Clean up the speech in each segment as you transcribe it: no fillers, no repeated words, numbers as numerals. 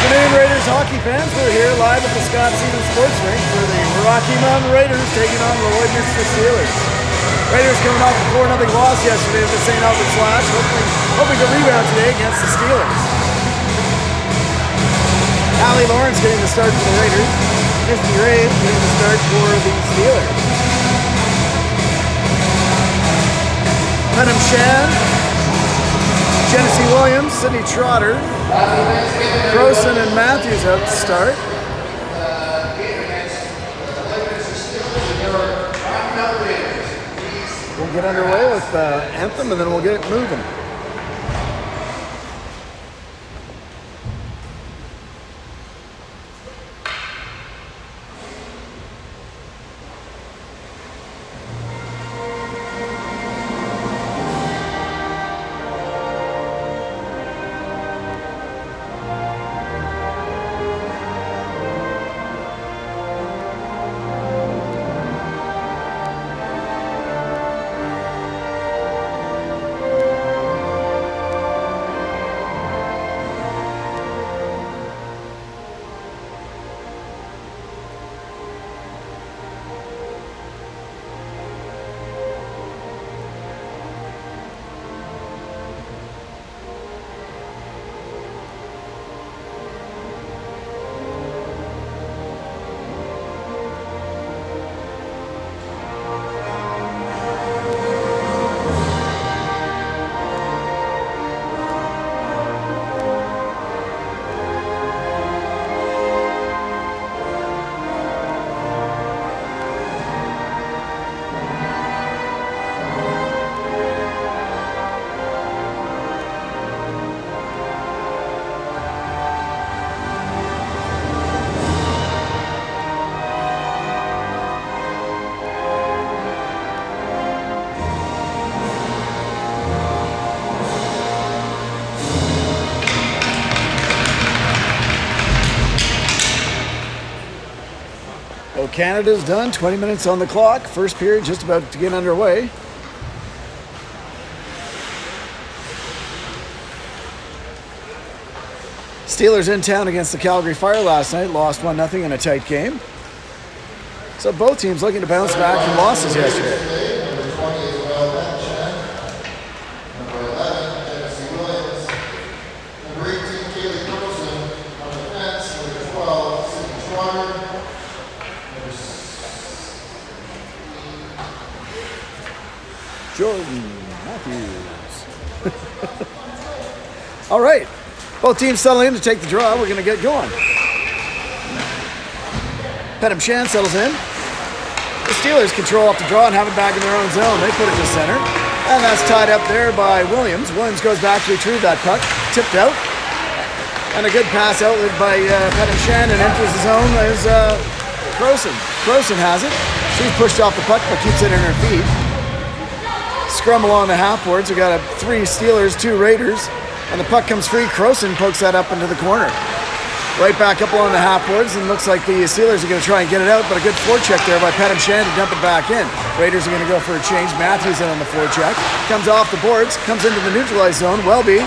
afternoon, Raiders hockey fans. We're here live at the Scott Stevens Sports Rink for the Rocky Mountain Raiders taking on the Lloydminster Steelers. Raiders coming off a 4-0 loss yesterday at the St. Albert Flash, hoping to rebound today against the Steelers. Allie Lawrence getting the start for the Raiders. Misty Ray getting the start for the Steelers. Venom Shan, Genesee Williams, Sydney Trotter, Croson and Matthews out to start. We'll get underway with Anthem and then we'll get it moving. Canada's done, 20 minutes on the clock. First period just about to get underway. Steelers in town against the Calgary Fire last night, lost 1-0 in a tight game. So both teams looking to bounce back from losses yesterday. Jordan Matthews. All right, both teams settling in to take the draw. We're going to get going. Petum Shan settles in. The Steelers control off the draw and have it back in their own zone. They put it to center, and that's tied up there by Williams. Williams goes back to retrieve that puck, tipped out, and a good pass outlet by Petum Shan and enters the zone as Croson. Croson has it. She's pushed off the puck but keeps it in her feet. Scrum along the half boards. We got 3 Steelers, 2 Raiders, and the puck comes free. Croson pokes that up into the corner. Right back up along the half boards, and looks like the Steelers are going to try and get it out, but a good forecheck there by Petum Shan to dump it back in. Raiders are going to go for a change. Matthews in on the forecheck. Comes off the boards, comes into the neutralized zone. Welby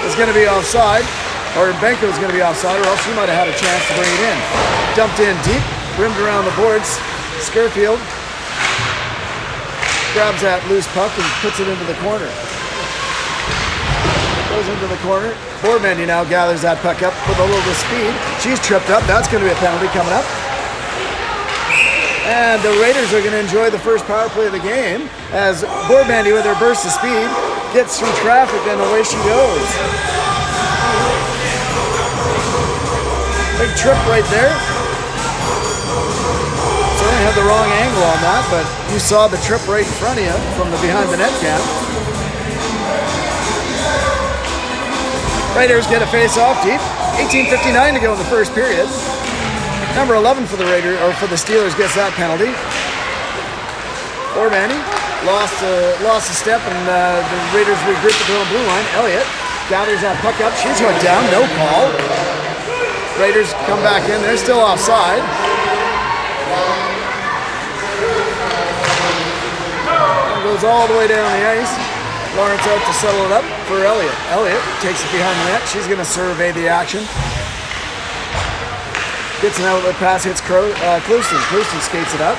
is going to be offside, or Benko is going to be offside, or else she might have had a chance to bring it in. Dumped in deep, rimmed around the boards. Skerfield grabs that loose puck and puts it into the corner. Goes into the corner. Boardmandy now gathers that puck up with a little bit of speed. She's tripped up. That's going to be a penalty coming up. And the Raiders are going to enjoy the first power play of the game as Boardmandy, with her burst of speed, gets through traffic and away she goes. Big trip right there. Had the wrong angle on that, but you saw the trip right in front of you from the behind the net cam. Raiders get a face-off deep. 18:59 to go in the first period. Number 11 for the Steelers gets that penalty. Boardmandy lost a step, and the Raiders regroup at the blue line. Elliott gathers that puck up. She's hooked down. No call. Raiders come back in. They're still offside. Goes all the way down the ice. Lawrence out to settle it up for Elliott. Elliott takes it behind the net. She's going to survey the action. Gets an outlet pass, hits Clouston. Clouston skates it up.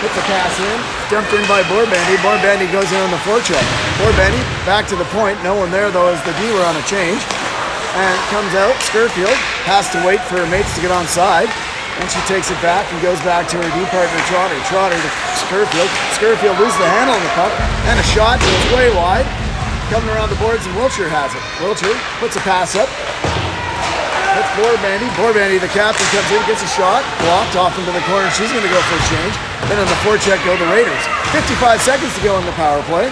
Puts the pass in. Dumped in by Borbandy. Borbandy goes in on the forecheck. Borbandy back to the point. No one there though as the D were on a change. And comes out. Scurfield has to wait for her mates to get on side. And she takes it back and goes back to her D partner Trotter. Trotter to Scurfield. Scurfield loses the handle on the puck. And a shot goes way wide. Coming around the boards and Wiltshire has it. Wiltshire puts a pass up. That's Borbandy. Borbandy, the captain, comes in, gets a shot, blocked off into the corner. She's going to go for a change. Then on the forecheck go the Raiders. 55 seconds to go in the power play.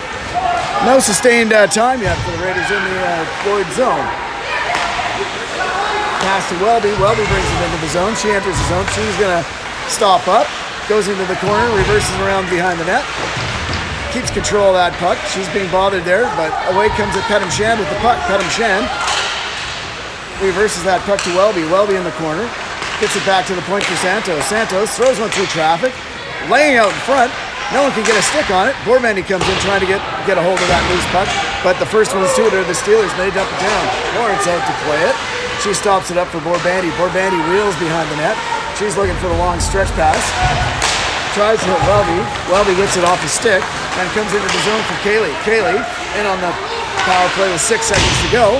No sustained time yet for the Raiders in the Lloyd zone. Pass to Welby. Welby brings it into the zone. She enters the zone. She's going to stop up. Goes into the corner, reverses around behind the net. Keeps control of that puck. She's being bothered there, but away comes a Pettem Shand with the puck. Pettem Shand reverses that puck to Welby. Welby in the corner. Gets it back to the point for Santos. Santos throws one through traffic. Laying out in front. No one can get a stick on it. Borbandy comes in trying to get a hold of that loose puck. But the first ones to it are the Steelers. They dump it down. Lawrence out to play it. She stops it up for Borbandy. Borbandy wheels behind the net. She's looking for the long stretch pass. Tries to hit Welby. Welby gets it off the stick and comes into the zone for Kaylee. Kaylee in on the power play with 6 seconds to go.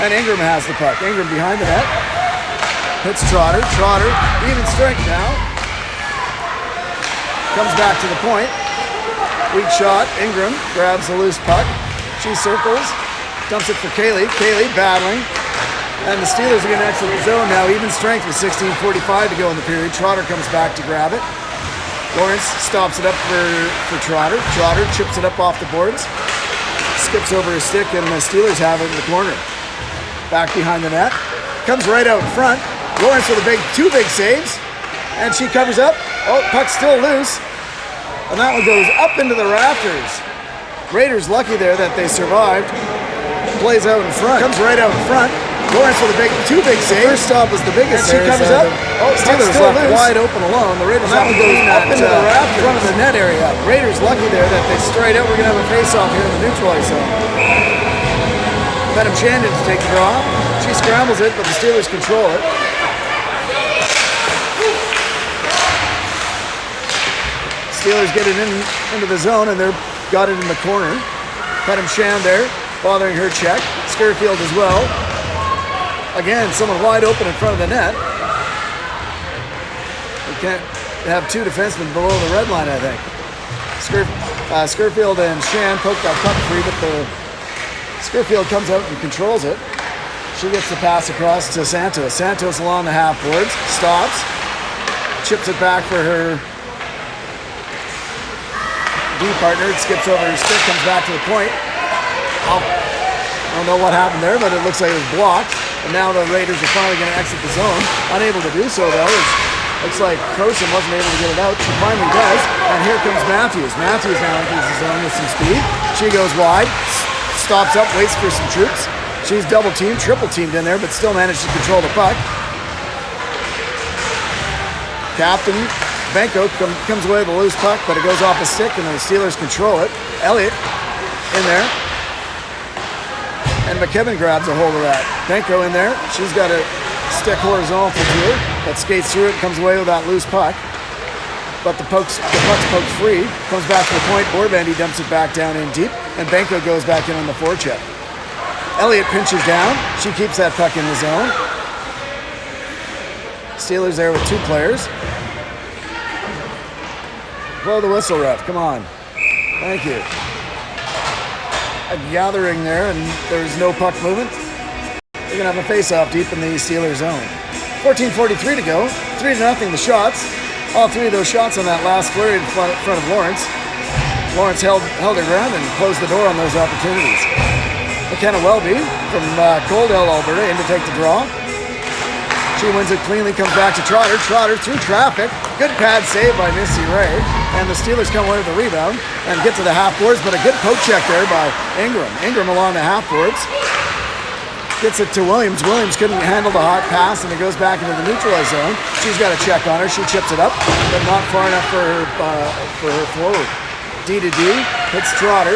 And Ingram has the puck. Ingram behind the net. Hits Trotter. Trotter, even strength now. Comes back to the point. Weak shot. Ingram grabs the loose puck. She circles. Dumps it for Kaylee. Kaylee battling. And the Steelers are going to exit the zone now. Even strength with 16:45 to go in the period. Trotter comes back to grab it. Lawrence stops it up for Trotter. Trotter chips it up off the boards. Skips over his stick and the Steelers have it in the corner. Back behind the net. Comes right out in front. Lawrence with two big saves. And she covers up. Oh, puck's still loose. And that one goes up into the rafters. Raiders lucky there that they survived. Plays out in front. Comes right out in front. Lawrence with two big saves. First stop was the biggest. And she covers up. Steelers left wide open alone. The Raiders have to go up into the rafters. In front of the net area. Raiders lucky there that they straight out. We're going to have a face-off here in the neutral ice zone. Pettem Shandon to take the draw. She scrambles it, but the Steelers control it. Steelers get it into the zone, and they've got it in the corner. Pettem Shand there, bothering her check. Scurfield as well. Again, someone wide open in front of the net. We can't have two defensemen below the red line, I think. Scurfield and Shand poke that puck free, but Scurfield comes out and controls it. She gets the pass across to Santos. Santos along the half boards, stops, chips it back for her D partner. It skips over her stick, comes back to the point. I don't know what happened there, but it looks like it was blocked. And now the Raiders are finally going to exit the zone. Unable to do so, though. Looks like Croson wasn't able to get it out. She finally does. And here comes Matthews. Matthews now enters the zone with some speed. She goes wide. Stops up, waits for some troops. She's double-teamed, triple-teamed in there, but still managed to control the puck. Captain Benko comes away with a loose puck, but it goes off a stick, and the Steelers control it. Elliott in there. And McKibben grabs a hold of that. Benko in there. She's got a stick horizontal to her, but skates through it and comes away with that loose puck. But the puck's poked free. Comes back to the point. Borbandy dumps it back down in deep. And Benko goes back in on the forecheck. Elliott pinches down. She keeps that puck in the zone. Steelers there with two players. Blow the whistle, ref. Come on. Thank you. A gathering there, and there's no puck movement. They're going to have a face-off deep in the Steelers zone. 14:43 to go. 3-0 the shots. All three of those shots on that last flurry in front of Lawrence. Lawrence held her ground and closed the door on those opportunities. McKenna Welby from Coaldale, Alberta, in to take the draw. She wins it cleanly, comes back to Trotter. Trotter through traffic. Good pad save by Missy Ray. And the Steelers come away with the rebound and get to the half boards, but a good poke check there by Ingram. Ingram along the half boards. Gets it to Williams. Williams couldn't handle the hot pass, and it goes back into the neutralized zone. She's got a check on her. She chips it up, but not far enough for her forward. D to D, hits Trotter.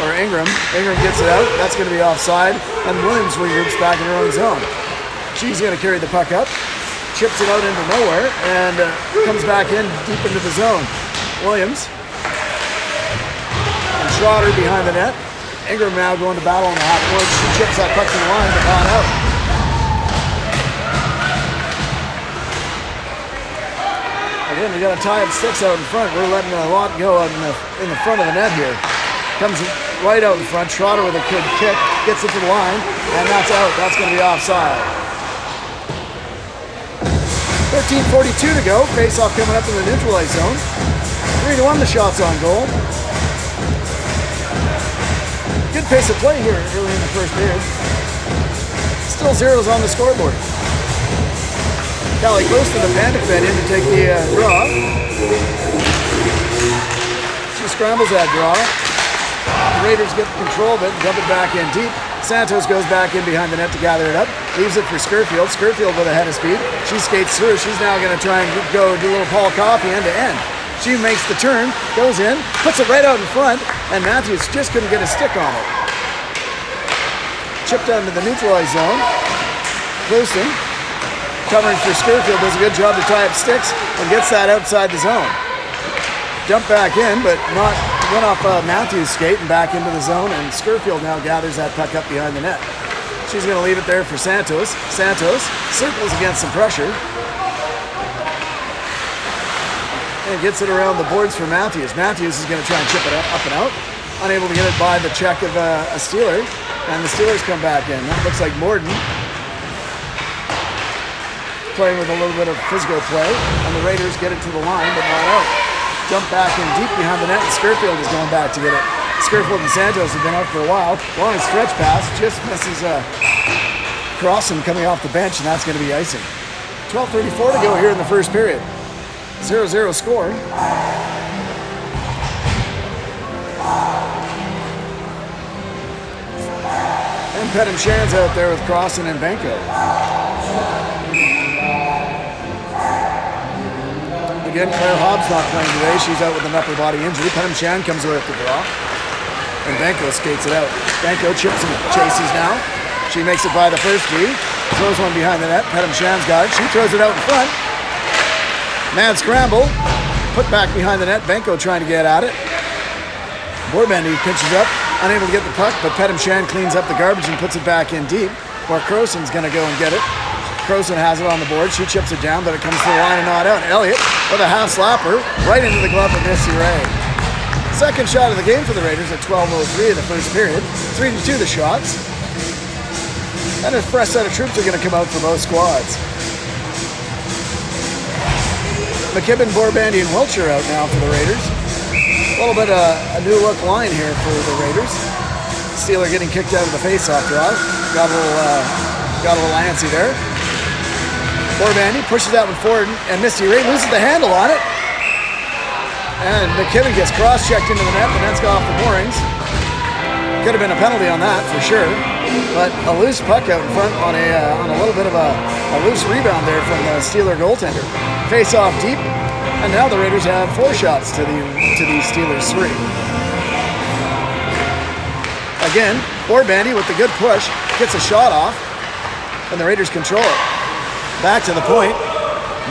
or Ingram. Ingram gets it out. That's going to be offside. And Williams regroups back in her own zone. She's going to carry the puck up, chips it out into nowhere, and comes back in deep into the zone. Williams and Schroeder behind the net. Ingram now going to battle on the half court. She chips that puck to the line, but not out. Again, we got to tie up sticks out in front. We're letting a lot go out in the front of the net here. Comes right out in front. Schroeder with a good kick, gets it to the line, and that's out. That's going to be offside. 13:42 to go. Face-off coming up in the neutral ice zone. 3-1 the shots on goal. Good pace of play here early in the first period. Still zeros on the scoreboard. Callie goes to the panic bed in to take the draw. She scrambles that draw. The Raiders get control of it and dump it back in deep. Santos goes back in behind the net to gather it up. Leaves it for Skirfield. Skirfield with a head of speed. She skates through. She's now going to try and go do a little Paul Coffey end to end. She makes the turn, goes in, puts it right out in front, and Matthews just couldn't get a stick on it. Chipped down to the neutralized zone. Closen, covering for Skirfield, does a good job to tie up sticks and gets that outside the zone. Jump back in, but not went off Matthews' skate and back into the zone, and Skirfield now gathers that puck up behind the net. She's going to leave it there for Santos. Santos circles against some pressure and gets it around the boards for Matthews. Matthews is going to try and chip it up and out. Unable to get it by the check of a Steeler, and the Steelers come back in. That looks like Morden playing with a little bit of physical play, and the Raiders get it to the line, but not out. Jump back in deep behind the net, and Skirfield is going back to get it. Skirfield and Santos have been out for a while. Long stretch pass, just misses Crossan coming off the bench, and that's going to be icing. 12:34 to go here in the first period. 0-0 score. And Pedham Shan's out there with Crossan and Benko. Again, Claire Hobbs not playing today. She's out with an upper body injury. Pedham Shan comes away with the draw. And Benko skates it out. Benko chips and chases now. She makes it by the first D. Throws one behind the net. Pedham Shan's got it. She throws it out in front. Mad scramble. Put back behind the net. Benko trying to get at it. Borbandy pinches up. Unable to get the puck, but Pedham Shan cleans up the garbage and puts it back in deep. Where Crossan's going to go and get it. Crossan has it on the board. She chips it down, but it comes to the line and not out. Elliott with a half slapper right into the glove of Missy Ray. Second shot of the game for the Raiders at 12:03 in the first period. 3-2 the shots. And a fresh set of troops are going to come out for both squads. McKibben, Borbandy, and Wiltshire out now for the Raiders. A little bit of a new look line here for the Raiders. Steeler getting kicked out of the face-off draw. Got a little antsy there. Borbandy pushes that one forward, and Misty Ray loses the handle on it. And McKibben gets cross-checked into the net. The net's got off the moorings. Could have been a penalty on that for sure. But a loose puck out in front on a little bit of a loose rebound there from the Steeler goaltender. Face-off deep, and now the Raiders have 4 shots to the Steelers 3. Again, Borbandy with the good push gets a shot off, and the Raiders control it. Back to the point,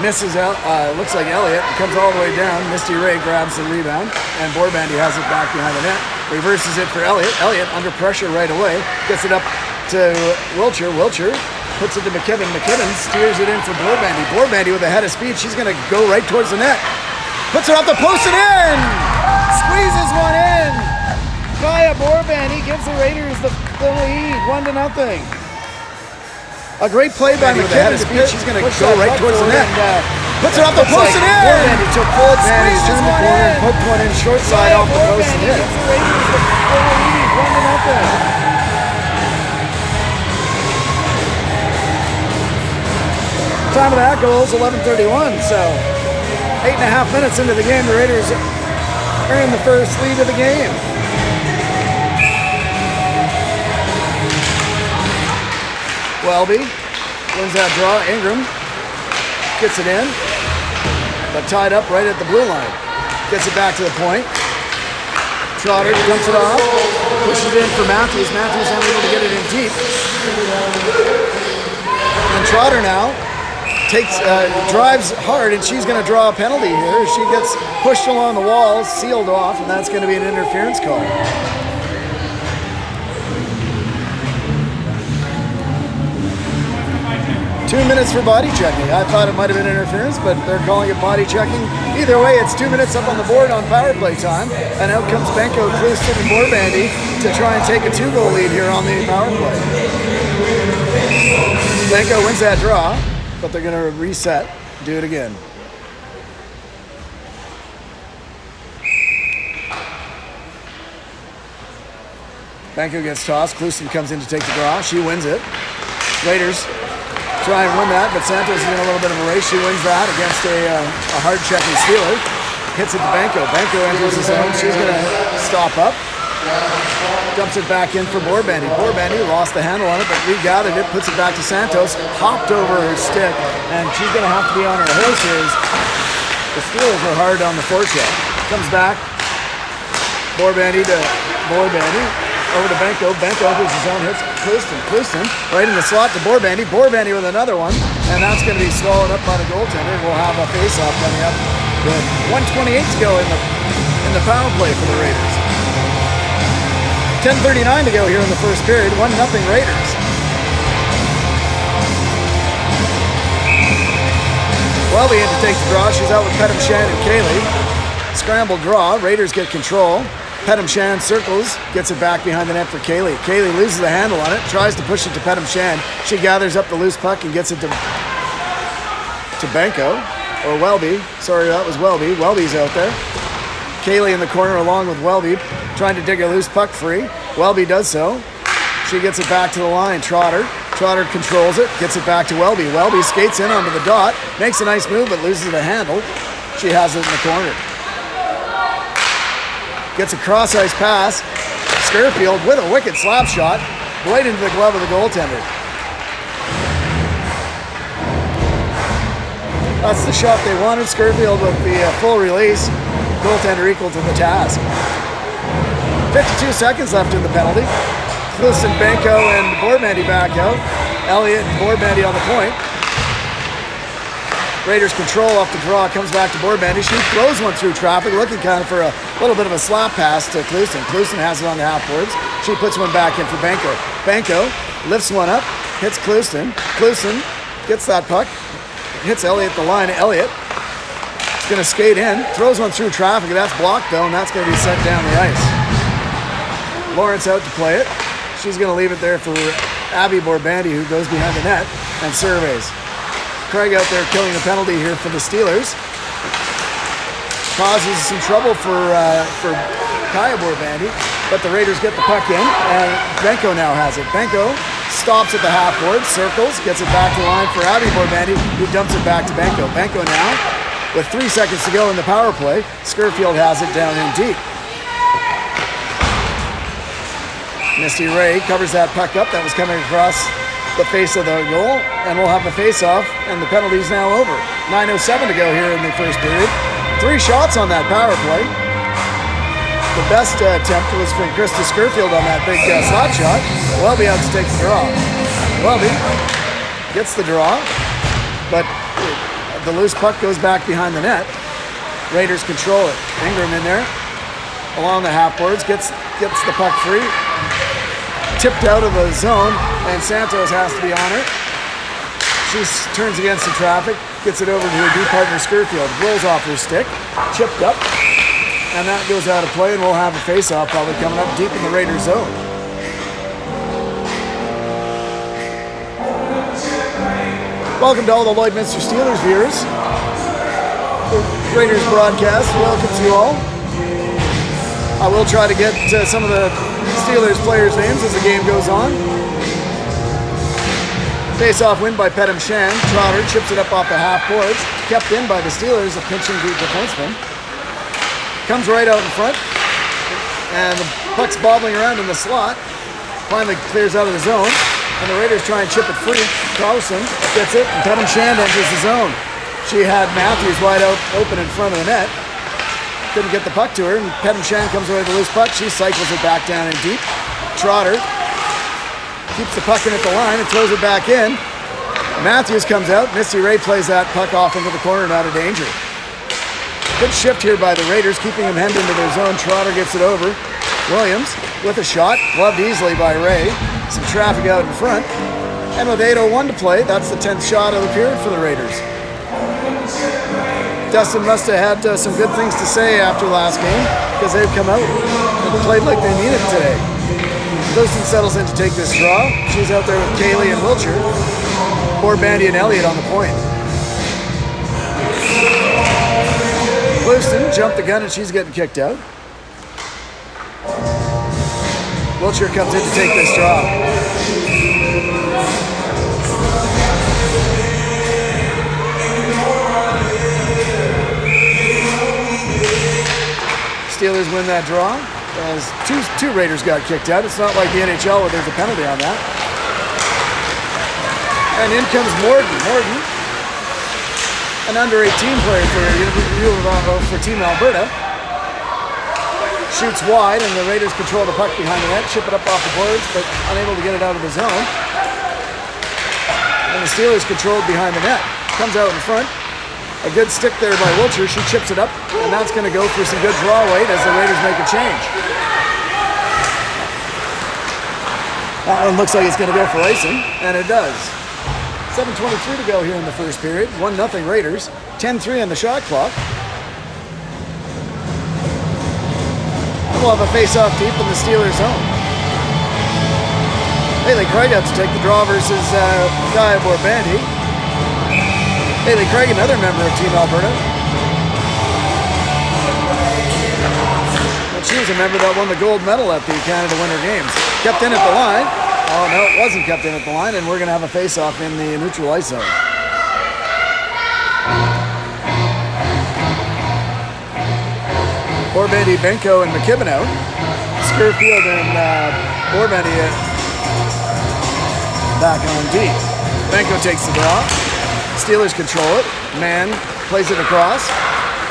misses out. Looks like Elliott comes all the way down. Misty Ray grabs the rebound, and Borbandy has it back behind the net. Reverses it for Elliott. Elliott under pressure right away. Gets it up to Wiltshire. Wiltshire puts it to McKibben. McKibben steers it in for Borbandy. Borbandy with a head of speed. She's going to go right towards the net. Puts it off the post and in! Squeezes one in! Kaya Borbandy gives the Raiders the lead. 1-0. A great play by McKibben. She's going to go right towards the net. Puts it off the post and in! Borbandy took full advantage, turned the corner, and poked one in short side off the post and in. Gives the Raiders the lead. 1-0. Time of that goal is 11:31, so 8.5 minutes into the game, the Raiders earn the first lead of the game. Welby wins that draw. Ingram gets it in, but tied up right at the blue line. Gets it back to the point. Trotter dumps it off. Pushes it in for Matthews. Matthews unable to get it in deep. And Trotter now drives hard, and she's going to draw a penalty here. She gets pushed along the wall, sealed off, and that's going to be an interference call. Two minutes for body checking. I thought it might have been interference, but they're calling it body checking. Either way, it's 2 minutes up on the board on power play time, and out comes Benko, Clouston, and Borbandy to try and take a 2-goal lead here on the power play. Benko wins that draw, but they're going to reset, do it again. Benko gets tossed. Clouston comes in to take the draw. She wins it. Raiders try and win that, but Santos is in a little bit of a race. She wins that against a hard-checking Steeler. Hits it to Benko. Benko enters the zone. She's going to stop up. Dumps it back in for Borbandy. Borbandy lost the handle on it, but regathered it, puts it back to Santos, hopped over her stick, and she's going to have to be on her horse here. The Steelers are hard on the forecheck. Comes back. Borbandy to Borbandy. Over to Benko. Benko opens his own, hits Clouston. Clouston right in the slot to Borbandy. Borbandy with another one, and that's going to be swallowed up by the goaltender. We'll have a face-off coming up with 1:28 to go in the power play for the Raiders. 10:39 to go here in the first period. 1-0 Raiders. Welby in to take the draw. She's out with Pettimshan and Kaylee. Scramble draw. Raiders get control. Pettimshan circles, gets it back behind the net for Kaylee. Kaylee loses the handle on it, tries to push it to Pettimshan. She gathers up the loose puck and gets it to Benko, or Welby. Sorry, that was Welby. Welby's out there. Kaylee in the corner along with Welby, trying to dig a loose puck free. Welby does so. She gets it back to the line. Trotter controls it, gets it back to Welby. Welby skates in onto the dot, makes a nice move, but loses the handle. She has it in the corner. Gets a cross-ice pass. Skurfield with a wicked slap shot right into the glove of the goaltender. That's the shot they wanted. Skurfield with the full release. Goaltender equal to the task. 52 seconds left in the penalty. Clouston, Benko, and Borbandy back out. Elliott and Borbandy on the point. Raiders control off the draw, comes back to Borbandy. She throws one through traffic, looking kind of for a little bit of a slap pass to Clouston. Clouston has it on the half-boards. She puts one back in for Benko. Benko lifts one up, hits Clouston. Clouston gets that puck, hits Elliott the line. Elliott is going to skate in, throws one through traffic. That's blocked, though, and that's going to be sent down the ice. Lawrence out to play it. She's going to leave it there for Abby Borbandy, who goes behind the net and surveys. Craig out there killing the penalty here for the Steelers. Causes some trouble for Kaya Borbandy, but the Raiders get the puck in, and Benko now has it. Benko stops at the half board, circles, gets it back to the line for Abby Borbandy, who dumps it back to Benko. Benko now, with 3 seconds to go in the power play, Skurfield has it down in deep. Misty Ray covers that puck up that was coming across the face of the goal, and we'll have a face-off, and the penalty's now over. 9:07 to go here in the first period. 3 shots on that power play. The best attempt was from Krista Skurfield on that big slap shot. Welby out to take the draw. Welby gets the draw, but the loose puck goes back behind the net. Raiders control it. Ingram in there along the half-boards, gets the puck free. Tipped out of the zone, and Santos has to be on her. She turns against the traffic, gets it over to her D partner Skurfield, rolls off her stick, chipped up, and that goes out of play, and we'll have a face-off probably coming up deep in the Raiders zone. Welcome to all the Lloydminster Steelers viewers. The Raiders broadcast welcomes you all. I will try to get some of the Steelers players' names as the game goes on. Face-off win by Pettimshan. Trotter chips it up off the half boards. Kept in by the Steelers, a pinching defenseman. Comes right out in front. And the puck's bobbling around in the slot. Finally clears out of the zone. And the Raiders try and chip it free. Carlson gets it, and Pettimshan enters the zone. She had Matthews wide out open in front of the net. couldn't get the puck to her, and Pedenshan comes away with the loose puck. She cycles it back down in deep. Trotter keeps the puck in at the line and throws it back in. Matthews comes out. Misty Ray plays that puck off into the corner and out of danger. Good shift here by the Raiders, keeping him hemmed into their zone. Trotter gets it over. Williams with a shot, gloved easily by Ray. Some traffic out in front. And with 8:01 to play, that's the 10th shot of the period for the Raiders. Dustin must have had some good things to say after last game, because they've come out and played like they need it today. Clewiston settles in to take this draw. She's out there with Kaylee and Wilcher. Bandy and Elliott on the point. Clewiston jumped the gun and she's getting kicked out. Wilcher comes in to take this draw. Steelers win that draw as two Raiders got kicked out. It's not like the NHL where there's a penalty on that. And in comes Morden. Morden, an under-18 player for Team Alberta. Shoots wide, and the Raiders control the puck behind the net, chip it up off the boards, but unable to get it out of the zone. And the Steelers controlled behind the net. Comes out in front. A good stick there by Wilcher. She chips it up, and that's going to go for some good draw weight as the Raiders make a change. That one looks like it's going to go for icing, and it does. 7:23 to go here in the first period. 1-0 Raiders. 10-3 on the shot clock. We'll have a face-off deep in the Steelers zone. Haley Craig out to take the draw versus Guy Borbandi. Haley Craig, another member of Team Alberta. And she was a member that won the gold medal at the Canada Winter Games. Kept in at the line. Oh no, it wasn't kept in at the line, and we're going to have a face-off in the neutral ice zone. Borbandi, Benko, and McKibben out. Skirfield and Borbandi back on deep. Benko takes the draw. Steelers control it. Mann plays it across.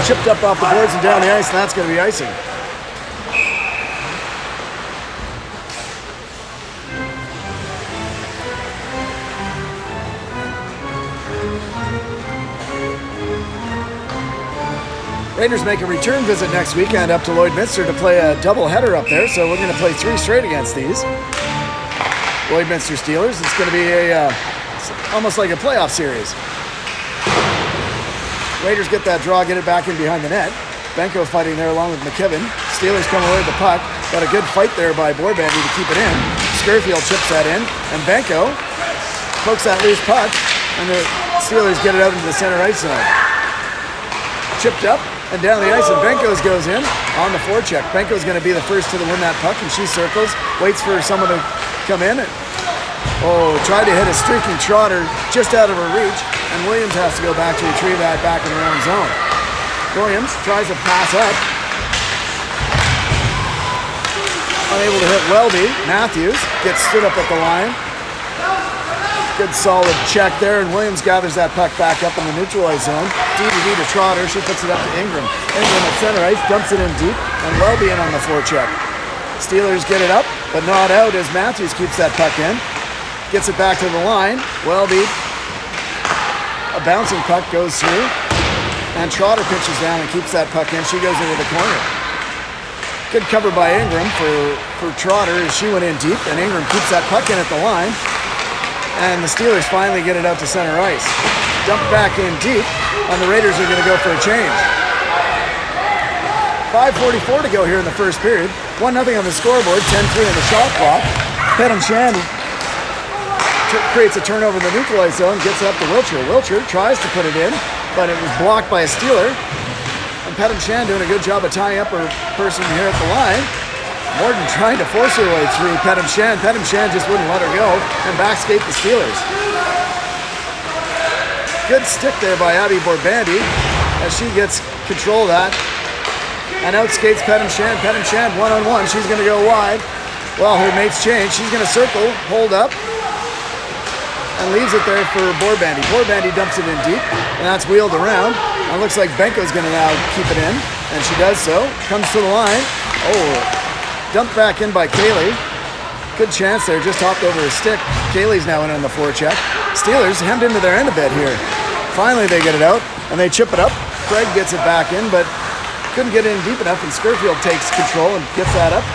Chipped up off the boards and down the ice, and that's going to be icing. Raiders make a return visit next weekend up to Lloydminster to play a doubleheader up there, so we're going to play 3 straight against these. Lloydminster Steelers. It's going to be almost like a playoff series. Raiders get that draw, get it back in behind the net. Benko fighting there along with McKibben. Steelers come away with the puck. Got a good fight there by Borbandi to keep it in. Skirfield chips that in, and Benko pokes that loose puck, and the Steelers get it out into the center ice zone. Chipped up and down the ice, and Benko's goes in on the forecheck. Benko's going to be the first to win that puck, and she circles, waits for someone to come in. Tried to hit a streaking Trotter just out of her reach, and Williams has to go back to retrieve that back in her own zone. Williams tries to pass up. Unable to hit Welby. Matthews gets stood up at the line. Good solid check there, and Williams gathers that puck back up in the neutralized zone. D-to-D to Trotter. She puts it up to Ingram. Ingram at center ice, dumps it in deep, and Welby in on the forecheck. Steelers get it up, but not out as Matthews keeps that puck in. Gets it back to the line. Welby, a bouncing puck goes through, and Trotter pitches down and keeps that puck in. She goes into the corner. Good cover by Ingram for Trotter as she went in deep, and Ingram keeps that puck in at the line. And the Steelers finally get it out to center ice. Dumped back in deep, and the Raiders are going to go for a change. 5:44 to go here in the first period. 1-0 on the scoreboard, 10-3 on the shot clock. Pedenshan creates a turnover in the neutralized zone, gets it up to Wilcher. Wilcher tries to put it in, but it was blocked by a Steeler. And Pedenshan doing a good job of tying up her person here at the line. Morden trying to force her way through Pedenshan. Pedenshan just wouldn't let her go and backskate the Steelers. Good stick there by Abby Borbandi as she gets control of that and outskates Pedenshan. Pedenshan one-on-one. She's going to go wide. Well, her mates change. She's going to circle, hold up, and leaves it there for Borbandi. Borbandi dumps it in deep, and that's wheeled around. And it looks like Benko's going to now keep it in. And she does so. Comes to the line. Oh, dumped back in by Kaylee. Good chance there. Just hopped over his stick. Kaylee's now in on the forecheck. Steelers hemmed into their end a bit here. Finally, they get it out, and they chip it up. Craig gets it back in, but couldn't get in deep enough, and Scurfield takes control and gets that up.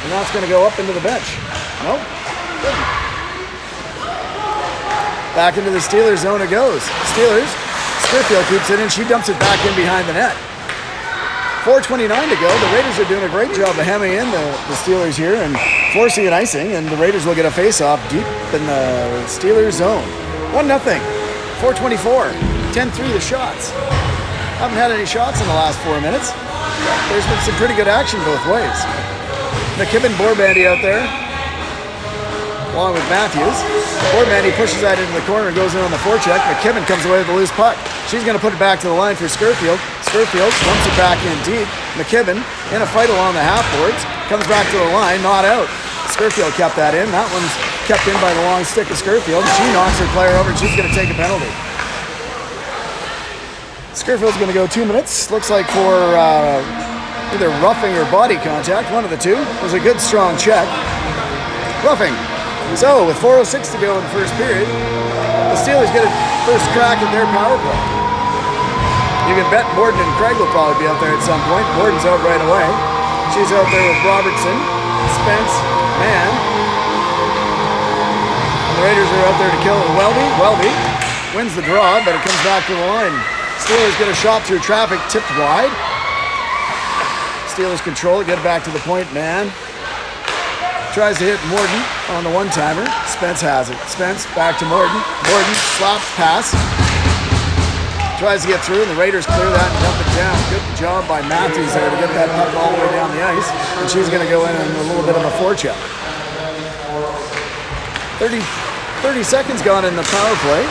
And that's going to go up into the bench. Nope. Didn't. Back into the Steelers zone it goes. Steelers. Scurfield keeps it in. She dumps it back in behind the net. 4:29 to go. The Raiders are doing a great job of hemming in the Steelers here and forcing an icing, and the Raiders will get a face-off deep in the Steelers zone. 1-0. 4:24. 10-3 the shots. Haven't had any shots in the last 4 minutes. There's been some pretty good action both ways. McKibben Borbandy out there, along with Matthews. Borbandy pushes that into the corner and goes in on the forecheck. McKibben comes away with a loose puck. She's going to put it back to the line for Scurfield. Scurfield dumps it back in deep. McKibben in a fight along the half boards. Comes back to the line, not out. Scurfield kept that in. That one's kept in by the long stick of Scurfield. She knocks her player over and she's going to take a penalty. Scurfield's going to go 2 minutes. Looks like for either roughing or body contact, one of the two. It was a good strong check. Roughing. So with 4:06 to go in the first period, the Steelers get a first crack at their power play. You can bet Borden and Craig will probably be out there at some point. Borden's out right away. She's out there with Robertson, Spence, Mann. And the Raiders are out there to kill Welby. Welby wins the draw, but it comes back to the line. Steelers get a shot through traffic, tipped wide. Steelers control it, get it back to the point. Mann tries to hit Morden on the one-timer. Spence has it. Spence back to Morden. Morden slaps pass. Tries to get through, and the Raiders clear that and dump it down. Good job by Matthews there to get that puck all the way down the ice. And she's going to go in a little bit of a forecheck. 30 seconds gone in the power play.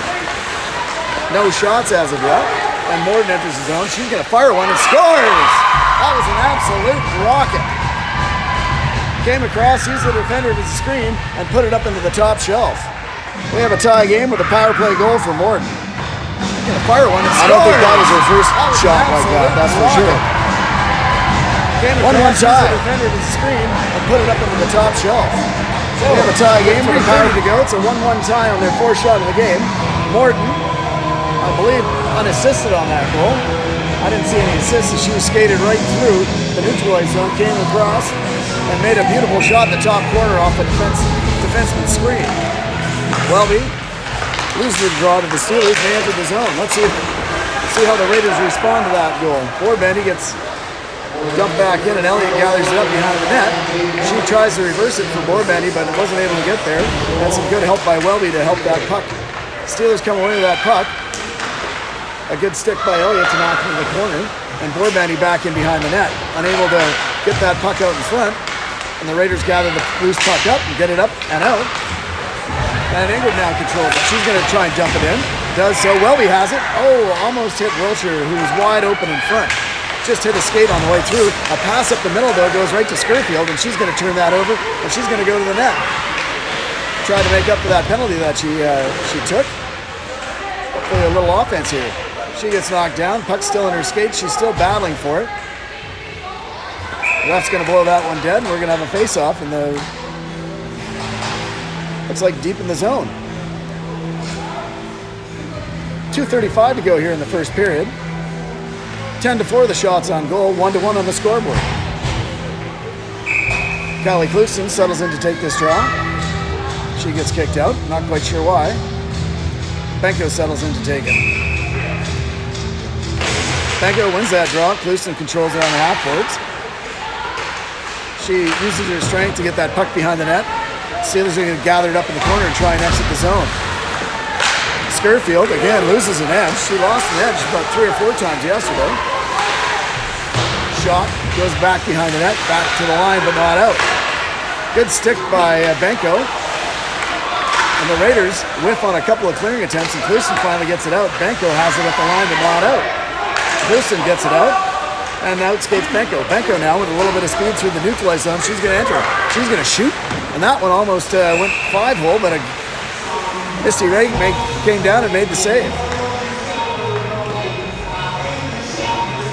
No shots as of yet. And Morden enters the zone. She's going to fire one and scores! That was an absolute rocket. Came across, used the defender as a screen, and put it up into the top shelf. We have a tie game with a power play goal for Morden. She's gonna fire one and scores. I don't think that was her first shot like that, that's for sure. Came across, used the defender as a screen, and put it up into the top shelf. So we have a tie game with a power to go. It's a 1-1 tie on their fourth shot of the game. Morden, I believe, unassisted on that goal. I didn't see any assists. She skated right through the neutralized zone, came across, and made a beautiful shot in the top corner off a defenseman's screen. Welby loses the draw to the Steelers. They enter the zone. Let's see how the Raiders respond to that goal. Borbandy gets dumped back in, and Elliott gathers it up behind the net. She tries to reverse it for Borbandy, but it wasn't able to get there. That's some good help by Welby to help that puck. Steelers come away with that puck. A good stick by Elliott to knock into the corner, and Borbandy back in behind the net. Unable to get that puck out in front, and the Raiders gather the loose puck up and get it up and out. And Ingram now controls it. She's going to try and dump it in. Does so. Welby has it. Oh, almost hit Wiltshire, who was wide open in front. Just hit a skate on the way through. A pass up the middle, though, goes right to Scurfield, and she's going to turn that over, and she's going to go to the net. Try to make up for that penalty that she took. Hopefully a little offense here. She gets knocked down. Puck's still in her skates. She's still battling for it. The ref's going to blow that one dead. We're going to have a face-off in the... Looks like deep in the zone. 2:35 to go here in the first period. 10-4 the shots on goal. 1-1 on the scoreboard. Kylie Clouston settles in to take this draw. She gets kicked out. Not quite sure why. Benko settles in to take it. Benko wins that draw. Clouston controls it on the half boards. She uses her strength to get that puck behind the net. Steelers are going to gather it up in the corner and try and exit the zone. Scurfield, again, loses an edge. She lost an edge about 3 or 4 times yesterday. Shot goes back behind the net, back to the line, but not out. Good stick by Benko. And the Raiders whiff on a couple of clearing attempts, and Clouston finally gets it out. Benko has it at the line, but not out. Clouston gets it out, and out skates Benko. Benko now with a little bit of speed through the neutralized zone. She's going to enter. She's going to shoot, and that one almost went 5-hole, but a Misty Ray came down and made the save.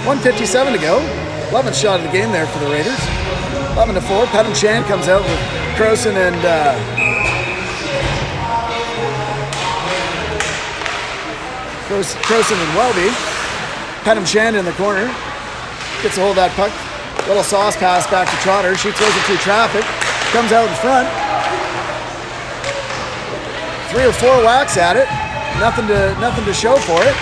1:57 to go. 11th shot of the game there for the Raiders. 11-4. Pettem Chan comes out with Croson and Croson and Welby. Pettem Chan in the corner. Gets a hold of that puck. Little sauce pass back to Trotter. She throws it through traffic. Comes out in front. 3 or 4 whacks at it. Nothing to show for it.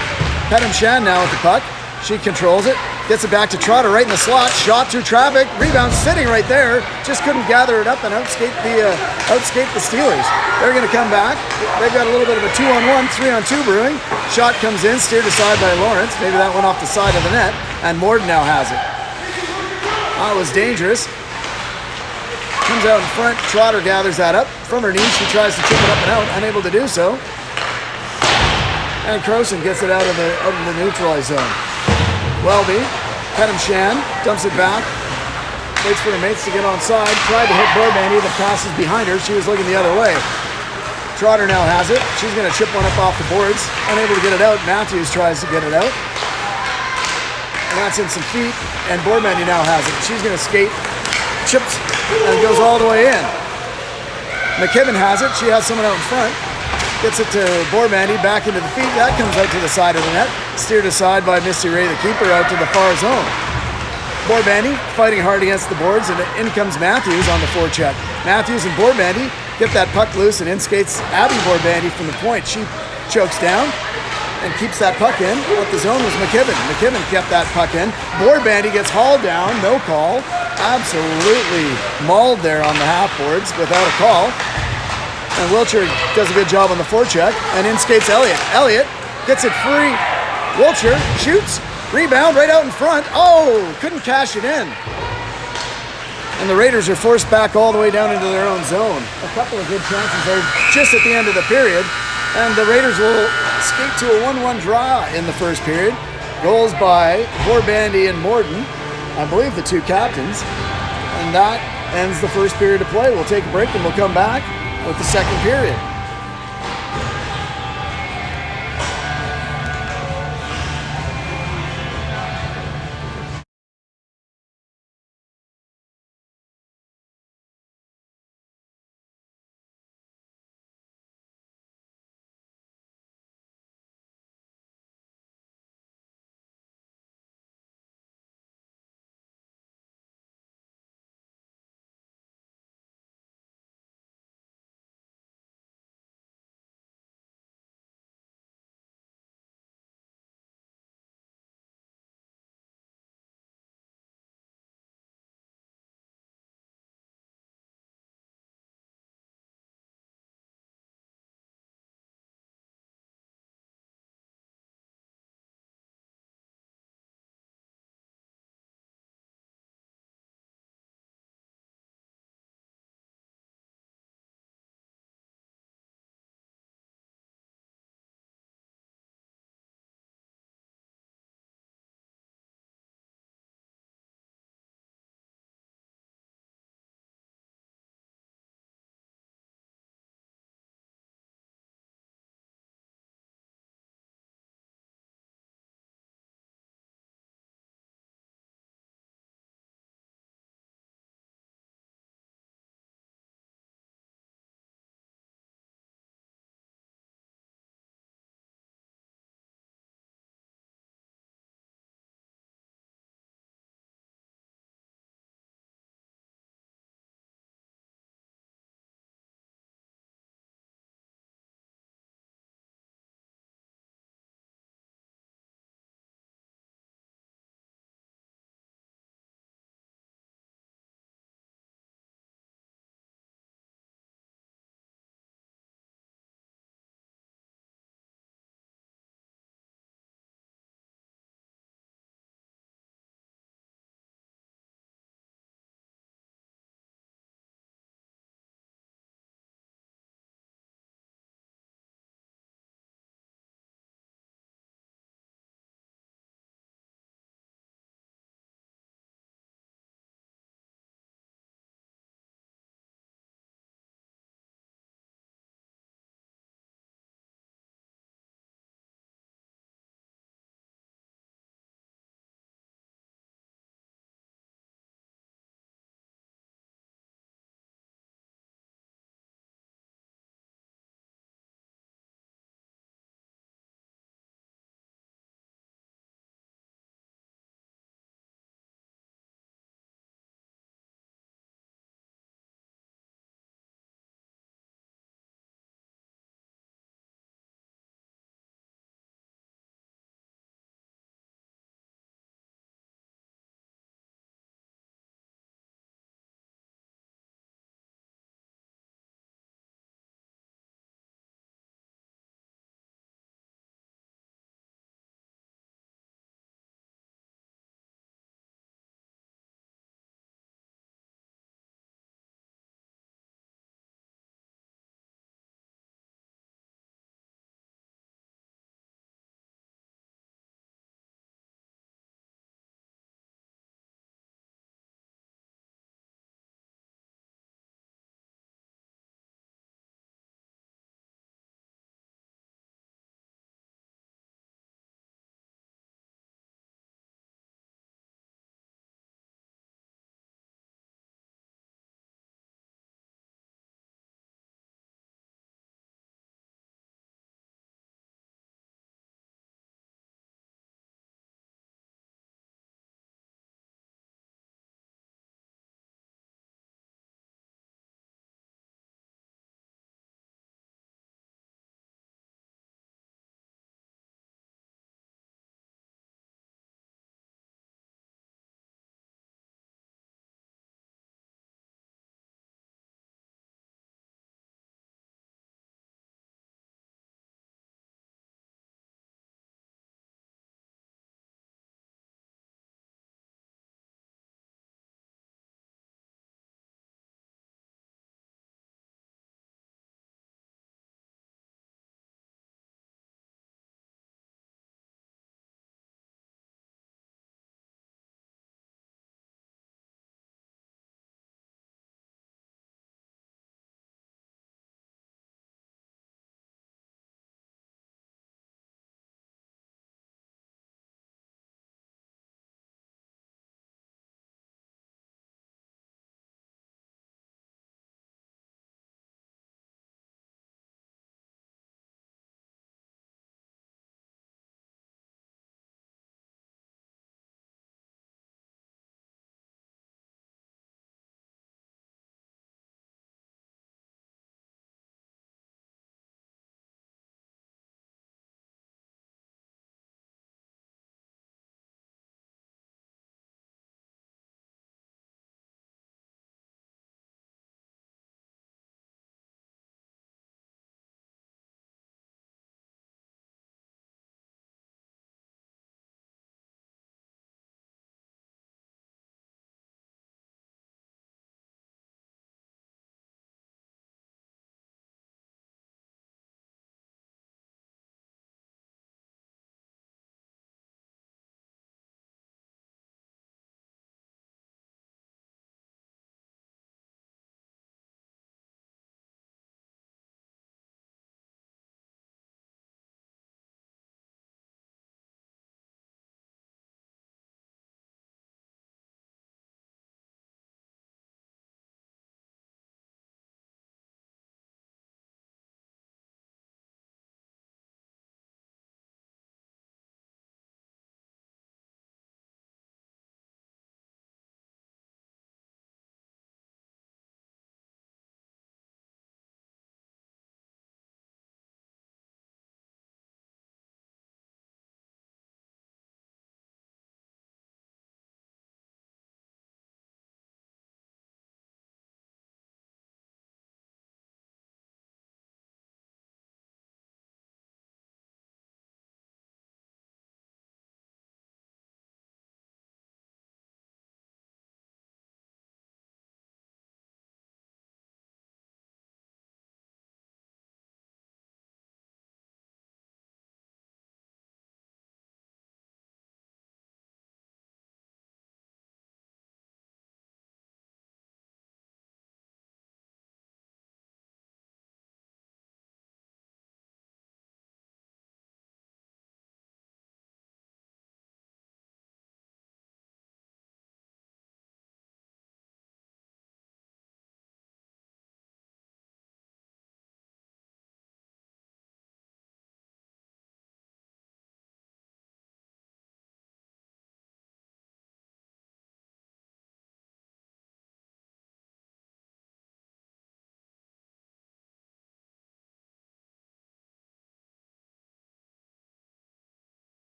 Pettem Chan now with the puck. She controls it. Gets it back to Trotter right in the slot. Shot through traffic. Rebound sitting right there. Just couldn't gather it up and outskate the Steelers. They're going to come back. They've got a little bit of a 2-on-1, 3-on-2 brewing. Shot comes in, steered aside by Lawrence. Maybe that went off the side of the net. And Morden now has it. That was dangerous. Comes out in front. Trotter gathers that up. From her knees, she tries to chip it up and out. Unable to do so. And Croson gets it out of the neutralized zone. Welby, Pettem Chan dumps it back. Waits for her mates to get onside. Tried to hit Borbandy. The pass is behind her. She was looking the other way. Trotter now has it. She's going to chip one up off the boards. Unable to get it out. Matthews tries to get it out. And that's in some feet. And Borbandy now has it. She's going to skate. Chips and goes all the way in. McKibben has it. She has someone out in front. Gets it to Borbandy, back into the feet. That comes out to the side of the net. Steered aside by Misty Ray, the keeper, out to the far zone. Borbandy fighting hard against the boards, and in comes Matthews on the forecheck. Matthews and Borbandy get that puck loose, and in skates Abby Borbandy from the point. She chokes down and keeps that puck in. What the zone was McKibben. McKibben kept that puck in. Borbandy gets hauled down, no call. Absolutely mauled there on the half boards without a call. And Wiltshire does a good job on the forecheck. And in skates Elliott. Elliott gets it free. Wiltshire shoots. Rebound right out in front. Oh, couldn't cash it in. And the Raiders are forced back all the way down into their own zone. A couple of good chances there just at the end of the period. And the Raiders will skate to a 1-1 draw in the first period. Goals by Borbandy and Morden. I believe the two captains. And that ends the first period of play. We'll take a break and we'll come back with the second period.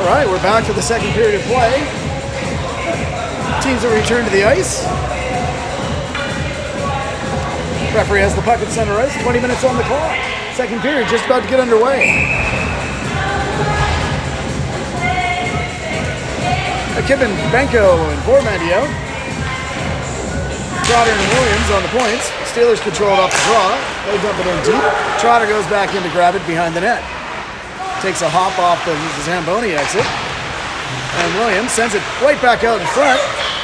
All right, we're back for the second period of play. Teams will return to the ice. Referee has the puck at center ice. 20 minutes on the clock. Second period just about to get underway. McKibben, Benko, and Bormandio. Trotter and Williams on the points. Steelers control it off the draw. They dump it in deep. Trotter goes back in to grab it behind the net. Takes a hop off the Zamboni exit. And Williams sends it right back out in front.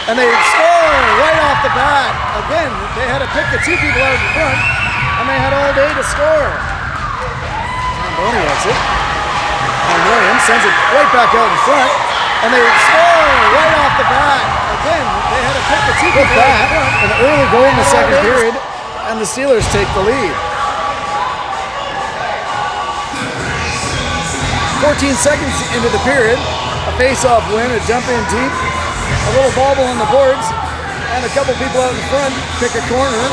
And they score right off the bat. Again, they had to pick the two people out in front. And they had all day to score. Zamboni exit. And Williams sends it right back out in front. And they score right off the bat. Again, they had to pick the two people out in front. An early goal in the second period. And the Steelers take the lead. 14 seconds into the period, a face-off win, a dump in deep, a little bobble on the boards, and a couple people out in front pick a corner.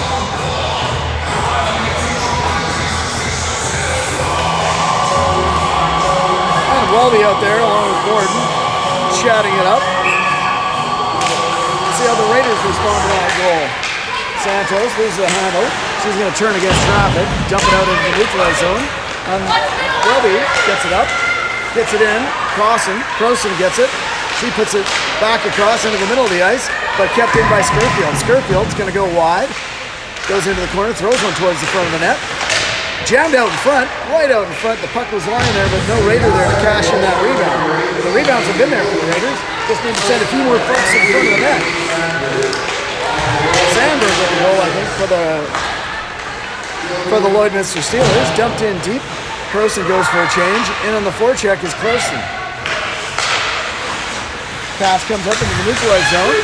And Welby out there along with Gordon, chatting it up. See how the Raiders respond to that goal. Santos loses the handle. She's going to turn against traffic, dump it out into the neutralized zone. And Welby gets it up. Gets it in, Crossan gets it. She puts it back across into the middle of the ice, but kept in by Skirfield. Skirfield's going to go wide, goes into the corner, throws one towards the front of the net. Jammed out in front, right out in front. The puck was lying there, but no Raider there to cash in that rebound. The rebounds have been there for the Raiders. Just need to send a few more pucks in front of the net. Sandberg with the goal, I think, for the Lloydminster Steelers. Dumped in deep. Crossan goes for a change. In on the forecheck is Crossan. Pass comes up into the neutralized zone.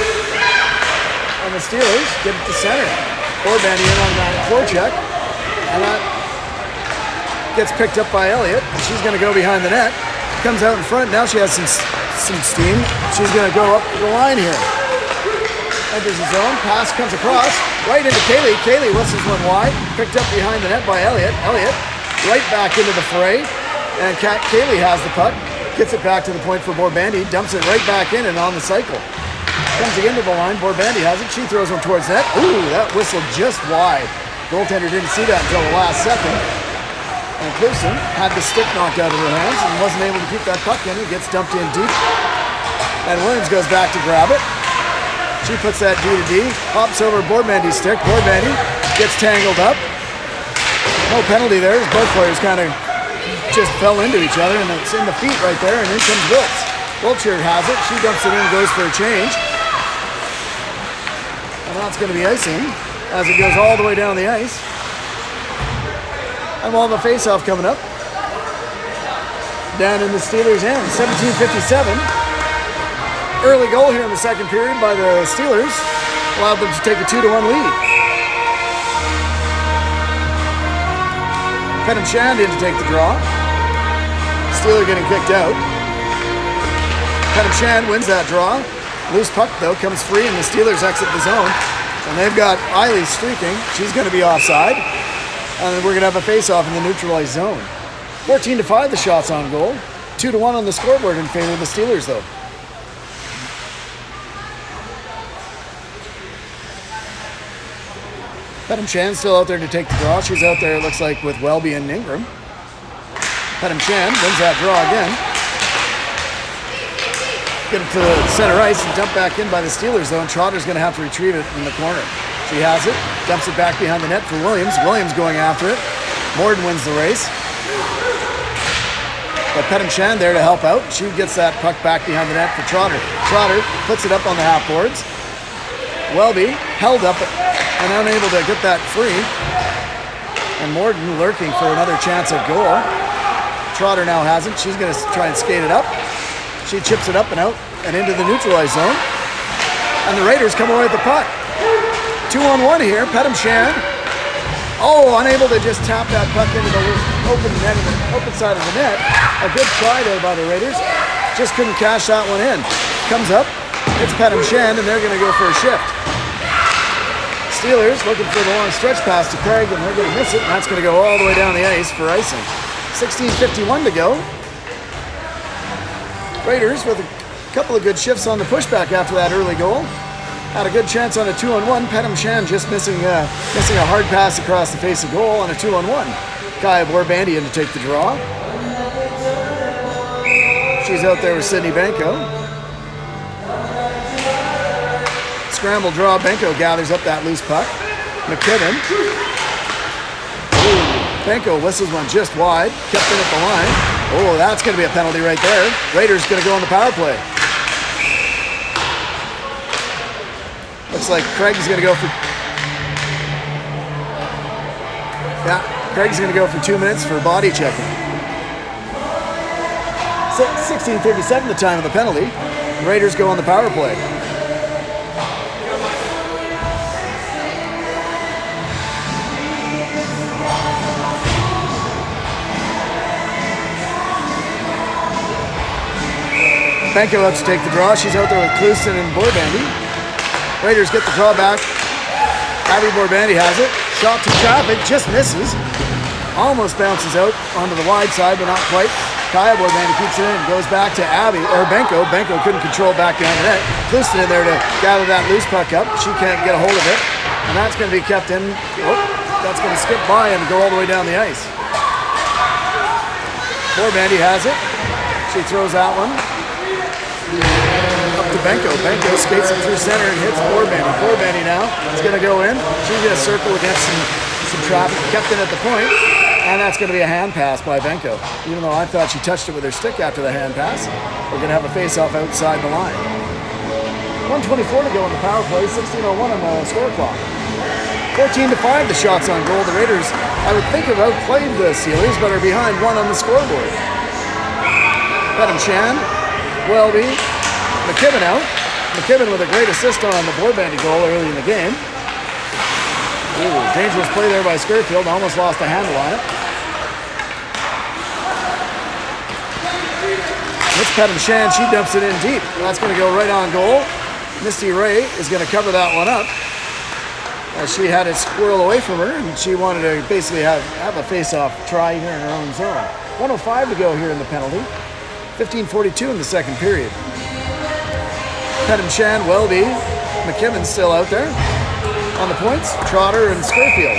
And the Steelers get it to center. Borbandy in on that forecheck. And that gets picked up by Elliott. She's going to go behind the net. Comes out in front. Now she has some steam. She's going to go up the line here. Enters the zone. Pass comes across. Right into Kaylee. Kaylee whistles one wide. Picked up behind the net by Elliott. Elliott right back into the fray, and Kaylee has the puck, gets it back to the point for Borbandy, dumps it right back in and on the cycle. Comes again to the line, Borbandy has it, she throws one towards net. Ooh, that whistled just wide. Goaltender didn't see that until the last second. And Pearson had the stick knocked out of her hands and wasn't able to keep that puck in. It gets dumped in deep. And Williams goes back to grab it. She puts that D to D, hops over Borbandy's stick. Borbandy gets tangled up. No penalty there, as both players kind of just fell into each other, and it's in the feet right there, and in comes Wiltz. Wiltshire has it, she dumps it in, goes for a change. And that's going to be icing, as it goes all the way down the ice. And we'll have a face-off coming up. Down in the Steelers' end, 17:57. Early goal here in the second period by the Steelers. Allowed them to take a 2-1 lead. Penham Shand in to take the draw. Steeler getting kicked out. Penham Shand wins that draw. Loose puck, though, comes free, and the Steelers exit the zone. And they've got Eiley streaking. She's going to be offside. And we're going to have a face-off in the neutralized zone. 14-5 the shots on goal. 2-1 on the scoreboard in favor of the Steelers, though. Penham Shand still out there to take the draw. She's out there, it looks like, with Welby and Ingram. Penham Shand wins that draw again. Get it to center ice and dump back in by the Steelers, though, and Trotter's going to have to retrieve it in the corner. She has it, dumps it back behind the net for Williams. Williams going after it. Morden wins the race. But Penham Shand there to help out. She gets that puck back behind the net for Trotter. Trotter puts it up on the half boards. Welby held up and unable to get that free. And Morden lurking for another chance at goal. Trotter now has it. She's going to try and skate it up. She chips it up and out and into the neutralized zone. And the Raiders come away with the puck. 2-on-1 here. Penham Shand. Oh, unable to just tap that puck into the open side of the net. A good try there by the Raiders. Just couldn't cash that one in. Comes up. It's Penham Shand, and they're going to go for a shift. Steelers looking for the long stretch pass to Craig, and they're going to miss it, and that's going to go all the way down the ice for icing. 16:51 to go. Raiders with a couple of good shifts on the pushback after that early goal. Had a good chance on a 2-on-1. Petam Shan just missing a hard pass across the face of goal on a 2-on-1. Kaya Borbandi in to take the draw. She's out there with Sydney Benko. Scramble draw. Benko gathers up that loose puck. McKibben. Benko whistles one just wide. Kept in at the line. Oh, that's going to be a penalty right there. Raiders going to go on the power play. Looks like Craig's going to go for... Yeah, Craig's going to go for 2 minutes for body checking. 16:37 the time of the penalty. Raiders go on the power play. Benko out to take the draw. She's out there with Klusten and Borbandi. Raiders get the draw back. Abby Borbandi has it. Shot to traffic, just misses. Almost bounces out onto the wide side, but not quite. Kaya Borbandi keeps it in, goes back to Abby, or Benko. Benko couldn't control back behind the net. Klusten in there to gather that loose puck up. She can't get a hold of it. And that's going to be kept in. Oh, that's going to skip by and go all the way down the ice. Borbandi has it. She throws that one. Up to Benko. Benko skates it through center and hits Borbandi. Borbandi now is going to go in. She's going to circle against some traffic. Kept in at the point. And that's going to be a hand pass by Benko. Even though I thought she touched it with her stick after the hand pass. We're going to have a face-off outside the line. 1:24 to go in the power play. 16:01 on the score clock. 14-5 the shots on goal. The Raiders, I would think, have outplayed the Steelers, but are behind 1 on the scoreboard. Petam Shan. Welby, McKibben out. McKibben with a great assist on the Borbandi goal early in the game. Ooh, dangerous play there by Skirfield. Almost lost the handle on it. It's Petam Shan. She dumps it in deep. That's going to go right on goal. Misty Ray is going to cover that one up. As she had it squirrel away from her, and she wanted to basically have a face-off try here in her own zone. 1:05 to go here in the penalty. 15:42 in the second period. Petam Shan, Welby, McKibben still out there. On the points, Trotter and Skirfield.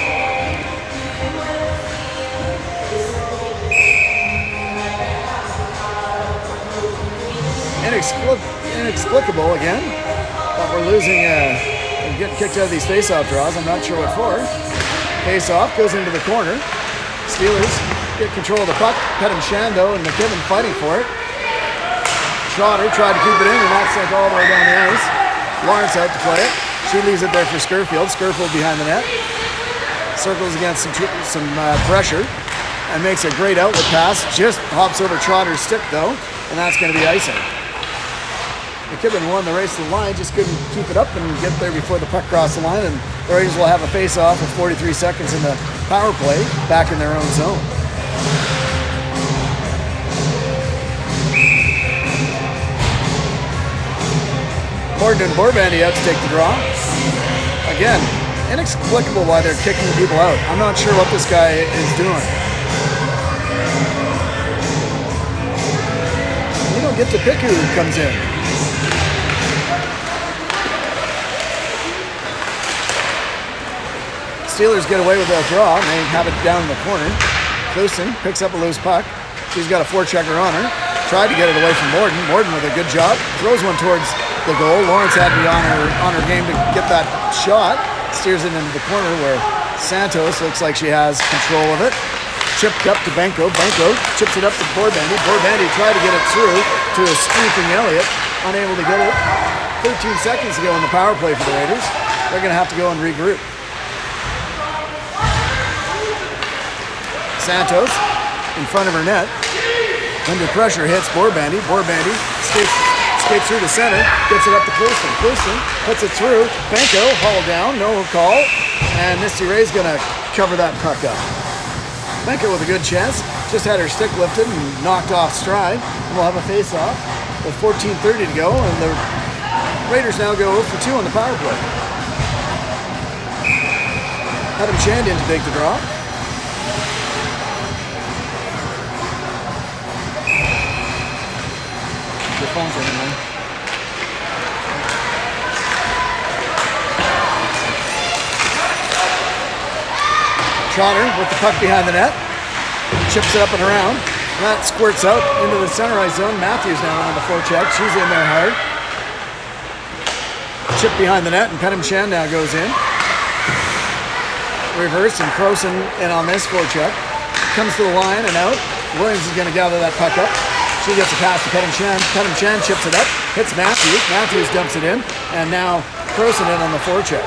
Inexplicable again. But we're losing, getting kicked out of these face-off draws. I'm not sure what for. Face-off goes into the corner. Steelers get control of the puck. Petam Shan, though, and McKibben fighting for it. Trotter tried to keep it in, and that's sent all the way down the ice. Lawrence out to play it. She leaves it there for Skirfield. Skirfield behind the net. Circles against some pressure and makes a great outlet pass. Just hops over Trotter's stick, though, and that's going to be icing. McKibben won the race to the line, just couldn't keep it up and get there before the puck crossed the line, and the Raiders will have a face-off with 43 seconds in the power play back in their own zone. Horton and Borbandi out to take the draw. Again, inexplicable why they're kicking people out. I'm not sure what this guy is doing. You don't get to pick who comes in. Steelers get away with that draw, and they have it down in the corner. Klusten picks up a loose puck. She's got a forechecker on her. Tried to get it away from Morden. Morden with a good job. Throws one towards the goal. Lawrence had to be on her game to get that shot. Steers it into the corner where Santos looks like she has control of it. Chipped up to Benko. Benko chips it up to Borbandi. Borbandi tried to get it through to a sweeping Elliott. Unable to get it. 13 seconds to go in the power play for the Raiders. They're going to have to go and regroup. Santos in front of her net. Under pressure hits Borbandi. Borbandi skates through the center. Gets it up to Klusten. Klusten puts it through. Benko hauled down. No call. And Misty Ray's going to cover that puck up. Benko with a good chance. Just had her stick lifted and knocked off stride. And we'll have a face-off with 14:30 to go. And the Raiders now go 0 for 2 on the power play. Petam Shan in to take the draw. phone's ringing, man. Trotter with the puck behind the net. Chips it up and around. That squirts out into the center ice zone. Matthews now on the forecheck. She's in there hard. Chip behind the net, and Penham-Chan now goes in. Reverse, and Croson in on this forecheck. Comes to the line and out. Williams is going to gather that puck up. She gets a pass to Penham-Chan. Penham-Chan chips it up. Hits Matthews. Matthews dumps it in. And now Croson in on the forecheck.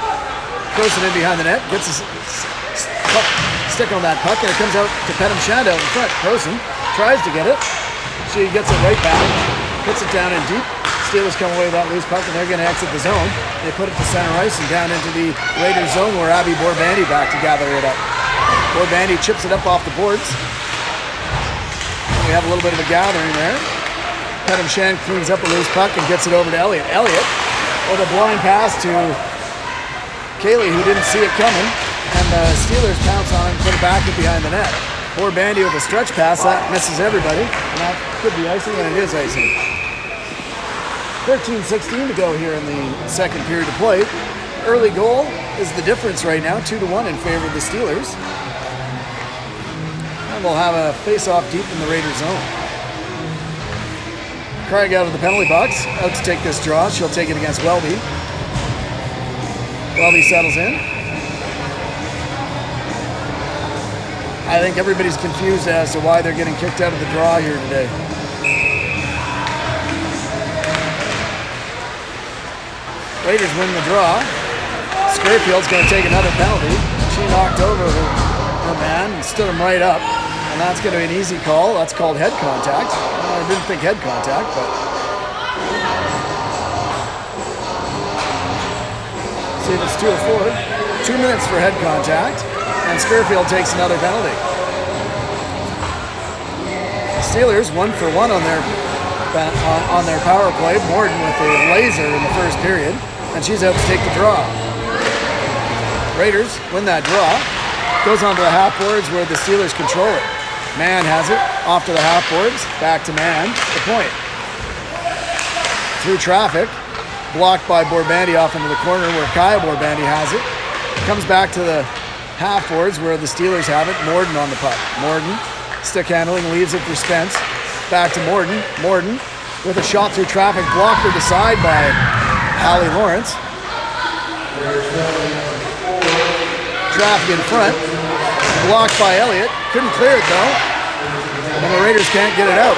Croson in behind the net. Gets a stick on that puck, and it comes out to Penham-Chan out in front. Croson tries to get it. She gets it right back. Puts it down in deep. Steelers come away with that loose puck, and they're going to exit the zone. They put it to center ice and down into the Raiders zone, where Abby Borbandy back to gather it up. Borbandy chips it up off the boards. We have a little bit of a gathering there. Penham-Chan cleans up a loose puck and gets it over to Elliott. Elliott with a blind pass to Kaylee, who didn't see it coming, and the Steelers pounce on it and put it back in behind the net. Borbandy with a stretch pass, that misses everybody, and that could be icing, and it is icing. 13-16 to go here in the second period of play. Early goal is the difference right now, 2-1 in favor of the Steelers. And we'll have a face-off deep in the Raiders zone. Craig out of the penalty box, out to take this draw. She'll take it against Welby. Welby settles in. I think everybody's confused as to why they're getting kicked out of the draw here today. Raiders win the draw. Scarfield's going to take another penalty. She knocked over her man and stood him right up. And that's going to be an easy call. That's called head contact. I didn't think head contact, but... See if it's 2 or 4. 2 minutes for head contact. And Scarfield takes another penalty. Steelers 1 for 1 on their power play. Morden with a laser in the first period, and she's out to take the draw. Raiders win that draw. Goes on to the half boards where the Steelers control it. Mann has it off to the half boards. Back to Mann. The point. Through traffic. Blocked by Borbandy off into the corner where Kaya Borbandy has it. Comes back to the half boards where the Steelers have it. Morden on the puck. Morden, stick handling, leaves it for Spence. Back to Morden. Morden with a shot through traffic, blocked to the side by Hallie Lawrence. Traffic in front, blocked by Elliott. Couldn't clear it though, and the Raiders can't get it out.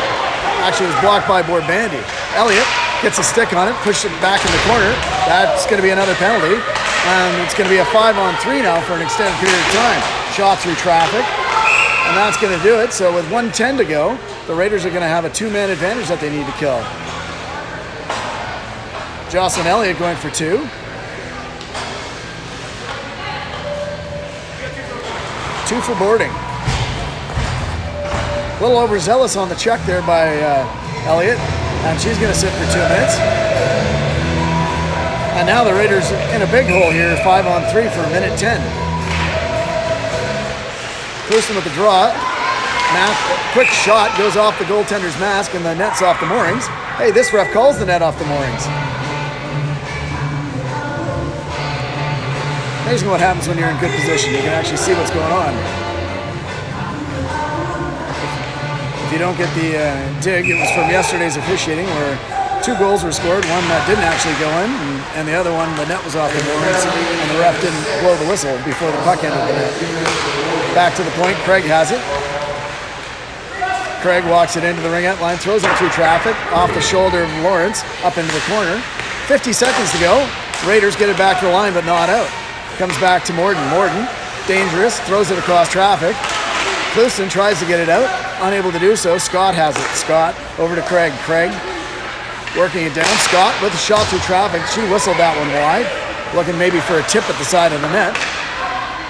Actually, it was blocked by Borbandy. Elliott gets a stick on it, pushes it back in the corner. That's going to be another penalty. And it's going to be a 5-on-3 now for an extended period of time. Shot through traffic, and that's going to do it. So with 1:10 to go, the Raiders are going to have a 2-man advantage that they need to kill. Jocelyn Elliott going for 2. 2 for boarding. A little overzealous on the check there by Elliott, and she's going to sit for 2 minutes. And now the Raiders in a big hole here, 5-on-3 for 1:10. Clouston with the draw. Quick shot goes off the goaltender's mask, and the net's off the moorings. Hey, this ref calls the net off the moorings. Amazing what happens when you're in good position. You can actually see what's going on. If you don't get the dig, it was from yesterday's officiating where 2 goals were scored. One that didn't actually go in, and the other one, the net was off the moorings, and the ref didn't blow the whistle before the puck entered the net. Back to the point, Craig has it. Craig walks it into the ringette line, throws it through traffic, off the shoulder of Lawrence, up into the corner. 50 seconds to go. Raiders get it back to the line, but not out. Comes back to Morden. Morden, dangerous, throws it across traffic. Clouston tries to get it out, unable to do so. Scott has it. Scott over to Craig. Craig working it down. Scott with a shot through traffic. She whistled that one wide, looking maybe for a tip at the side of the net.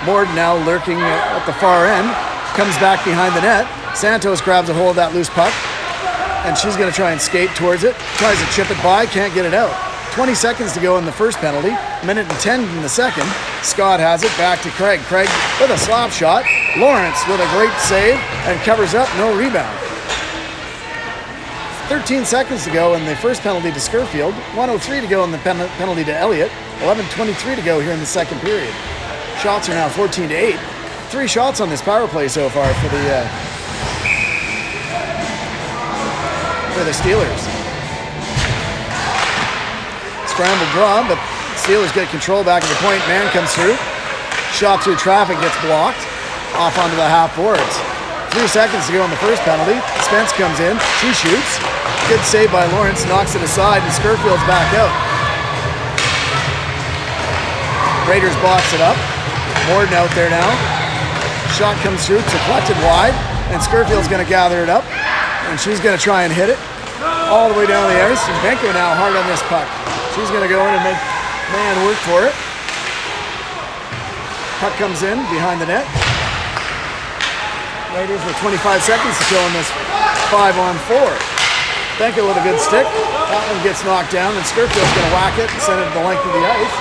Morden now lurking at the far end. Comes back behind the net. Santos grabs a hold of that loose puck, and she's going to try and skate towards it. Tries to chip it by, can't get it out. 20 seconds to go in the first penalty. 1:10 in the second. Scott has it back to Craig. Craig with a slap shot. Lawrence with a great save and covers up, no rebound. 13 seconds to go in the first penalty to Scurfield. 1:03 to go in the penalty to Elliott. 11:23 to go here in the second period. Shots are now 14-8. 3 shots on this power play so far for the Steelers. Scramble draw, but Steelers get control back at the point. Man comes through. Shot through traffic gets blocked. Off onto the half boards. 3 seconds to go in the first penalty. Spence comes in. She shoots. Good save by Lawrence. Knocks it aside, and Scurfield's back out. Raiders box it up. Morden out there now. Shot comes through, deflected wide, and Scurfield's going to gather it up, and she's going to try and hit it all the way down the ice. And Benko now hard on this puck. She's going to go in and make man work for it. Puck comes in behind the net. Raiders with 25 seconds to kill in this 5-on-4. Benko with a good stick. That one gets knocked down, and Scurfield's going to whack it and send it the length of the ice.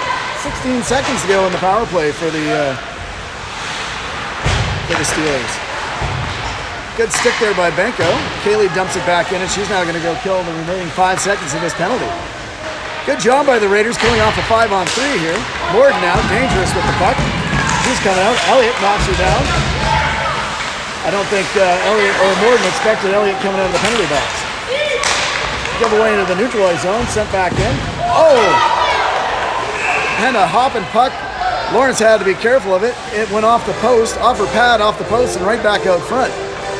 16 seconds to go in the power play for the Steelers. Good stick there by Benko. Kaylee dumps it back in, and she's now going to go kill the remaining 5 seconds of this penalty. Good job by the Raiders killing off a 5-on-3 here. Morden now, dangerous with the puck. She's coming out. Elliott knocks her down. I don't think Elliott or Morden expected Elliott coming out of the penalty box. Give away into the neutralized zone, sent back in. Oh! And a hopping puck. Lawrence had to be careful of it. It went off the post, off her pad, off the post, and right back out front.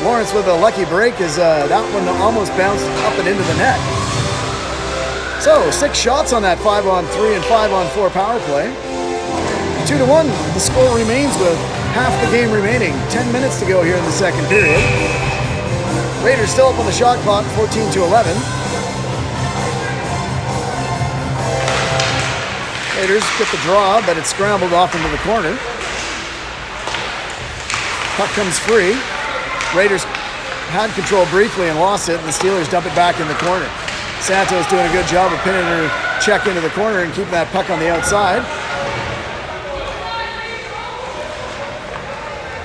Lawrence with a lucky break as that one almost bounced up and into the net. So, 6 shots on that 5-on-3 and 5-on-4 power play. 2-1, the score remains with half the game remaining. 10 minutes to go here in the second period. Raiders still up on the shot clock, 14-11. Raiders get the draw, but it's scrambled off into the corner. Puck comes free. Raiders had control briefly and lost it, and the Steelers dump it back in the corner. Santos doing a good job of pinning her check into the corner and keeping that puck on the outside.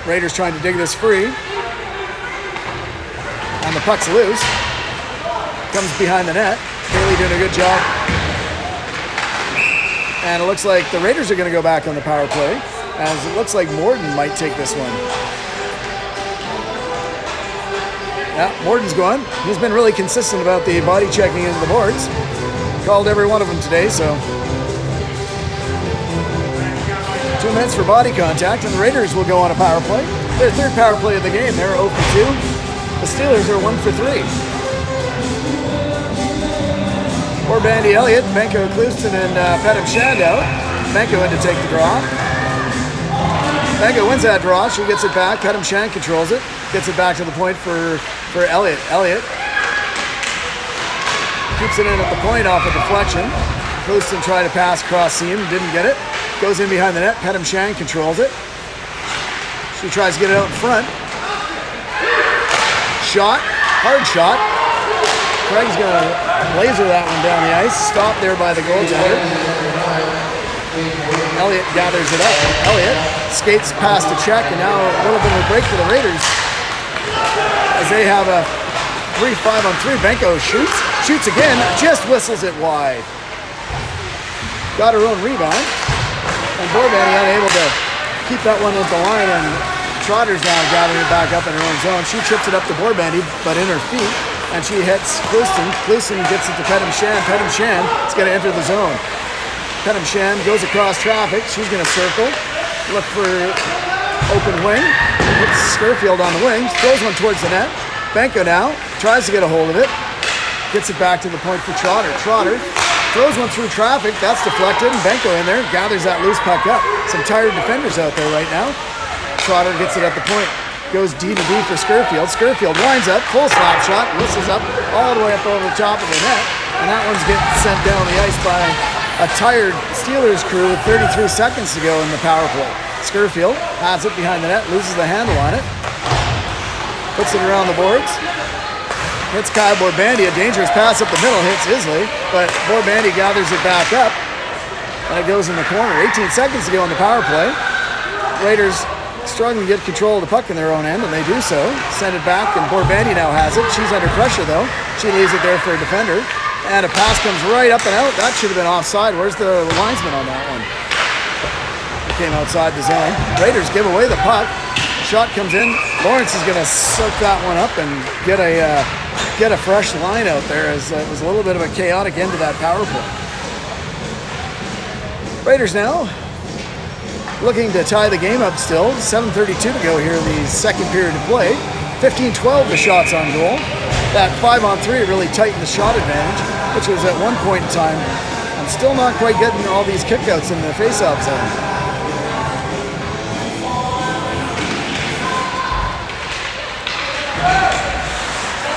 Raiders trying to dig this free. And the puck's loose. Comes behind the net. Kaylee doing a good job. And it looks like the Raiders are going to go back on the power play, as it looks like Morden might take this one. Yeah, Morden's going. He's been really consistent about the body checking into the boards. Called every one of them today, so 2 minutes for body contact, and the Raiders will go on a power play. Their third power play of the game. They're 0 for 2. The Steelers are 1 for 3. Or Bandy Elliott, Benko Kluston, and Petim Shandow. Benko had to take the draw. Benko wins that draw. She gets it back. Petim Shan controls it. Gets it back to the point for Elliott. Elliott keeps it in at the point off a deflection. Kluston tried to pass cross seam, didn't get it. Goes in behind the net. Petim Shan controls it. She tries to get it out in front. Shot. Hard shot. Craig's going to laser that one down the ice. Stopped there by the goaltender. Elliott gathers it up. Elliott skates past the check, and now a little bit of a break for the Raiders as they have a 3-5-on-3. Benko shoots again, just whistles it wide. Got her own rebound, and Borbani unable to keep that one at the line, and Trotter's now gathering it back up in her own zone. She chips it up to Borbani, but in her feet, and she hits Kluston. Kluston gets it to Petim Shan. Petim Shan is going to enter the zone. Petim Shan goes across traffic. She's going to circle, look for open wing. Hits Scurfield on the wing, throws one towards the net. Benko now tries to get a hold of it. Gets it back to the point for Trotter. Trotter throws one through traffic. That's deflected, and Benko in there gathers that loose puck up. Some tired defenders out there right now. Trotter gets it at the point. Goes D to D for Scurfield. Scurfield winds up, full slap shot, whistles up all the way up over the top of the net. And that one's getting sent down the ice by a tired Steelers crew with 33 seconds to go in the power play. Scurfield has it behind the net, loses the handle on it. Puts it around the boards. Hits Kyle Borbandi, a dangerous pass up the middle, hits Isley, but Borbandi gathers it back up, and it goes in the corner. 18 seconds to go in the power play. Raiders struggling to get control of the puck in their own end, and they do so. Send it back, and Borbandi now has it. She's under pressure, though. She leaves it there for a defender. And a pass comes right up and out. That should have been offside. Where's the linesman on that one? It came outside the zone. Raiders give away the puck. Shot comes in. Lawrence is going to soak that one up and get a fresh line out there, as it was a little bit of a chaotic end to that power play. Raiders now looking to tie the game up still. 7:32 to go here in the second period of play. 15-12 the shots on goal. That 5-on-3 really tightened the shot advantage, which was at one point in time. I'm still not quite getting all these kickouts in the face-off zone.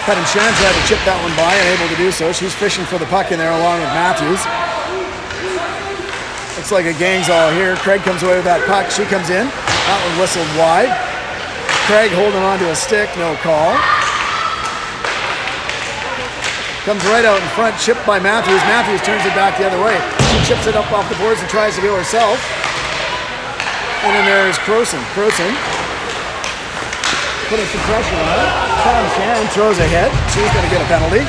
Pettimshan tried to chip that one by, unable to do so. She's fishing for the puck in there along with Matthews. Looks like a gang's all here. Craig comes away with that puck. She comes in. That one whistled wide. Craig holding on to a stick. No call. Comes right out in front. Chipped by Matthews. Matthews turns it back the other way. She chips it up off the boards and tries to go herself. And then there's Croson. Croson putting some pressure on it. Pettimshan throws ahead. She's going to get a penalty.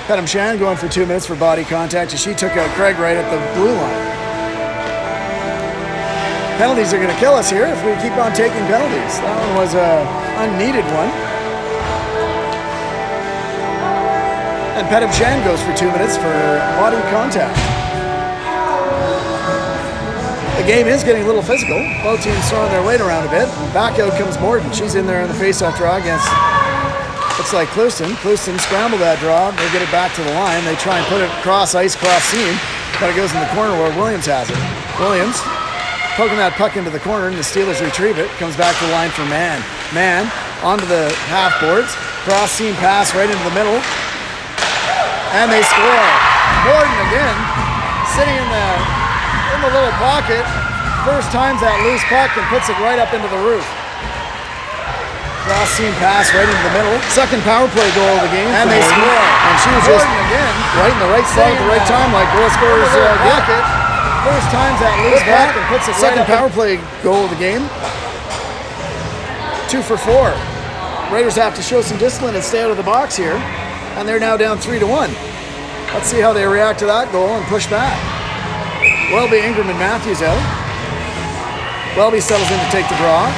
Pettimshan going for 2 minutes for body contact as she took out Craig right at the blue line. Penalties are going to kill us here if we keep on taking penalties. That one was an unneeded one. And Pettimshan goes for 2 minutes for body contact. The game is getting a little physical. Both teams throwing their weight around a bit. Back out comes Morden. She's in there in the face-off draw against, looks like Clouston. Clouston scrambled that draw. They get it back to the line. They try and put it cross ice, cross seam, but it goes in the corner where Williams has it. Williams poking that puck into the corner, and the Steelers retrieve it. Comes back to the line for Mann. Mann onto the half boards. Cross seam pass right into the middle. And they score. Morden again, sitting in the little pocket. First times that loose puck and puts it right up into the roof. Cross seam pass right into the middle. Second power play goal of the game. And they score. And she was just again right in the right spot at the right time, like goal scorers get. First times that loose puck and puts it second power play goal of the game. 2 for 4. Raiders have to show some discipline and stay out of the box here. And they're now down 3-1. Let's see how they react to that goal and push back. Welby, Ingram, and Matthews out. Welby settles in to take the draw.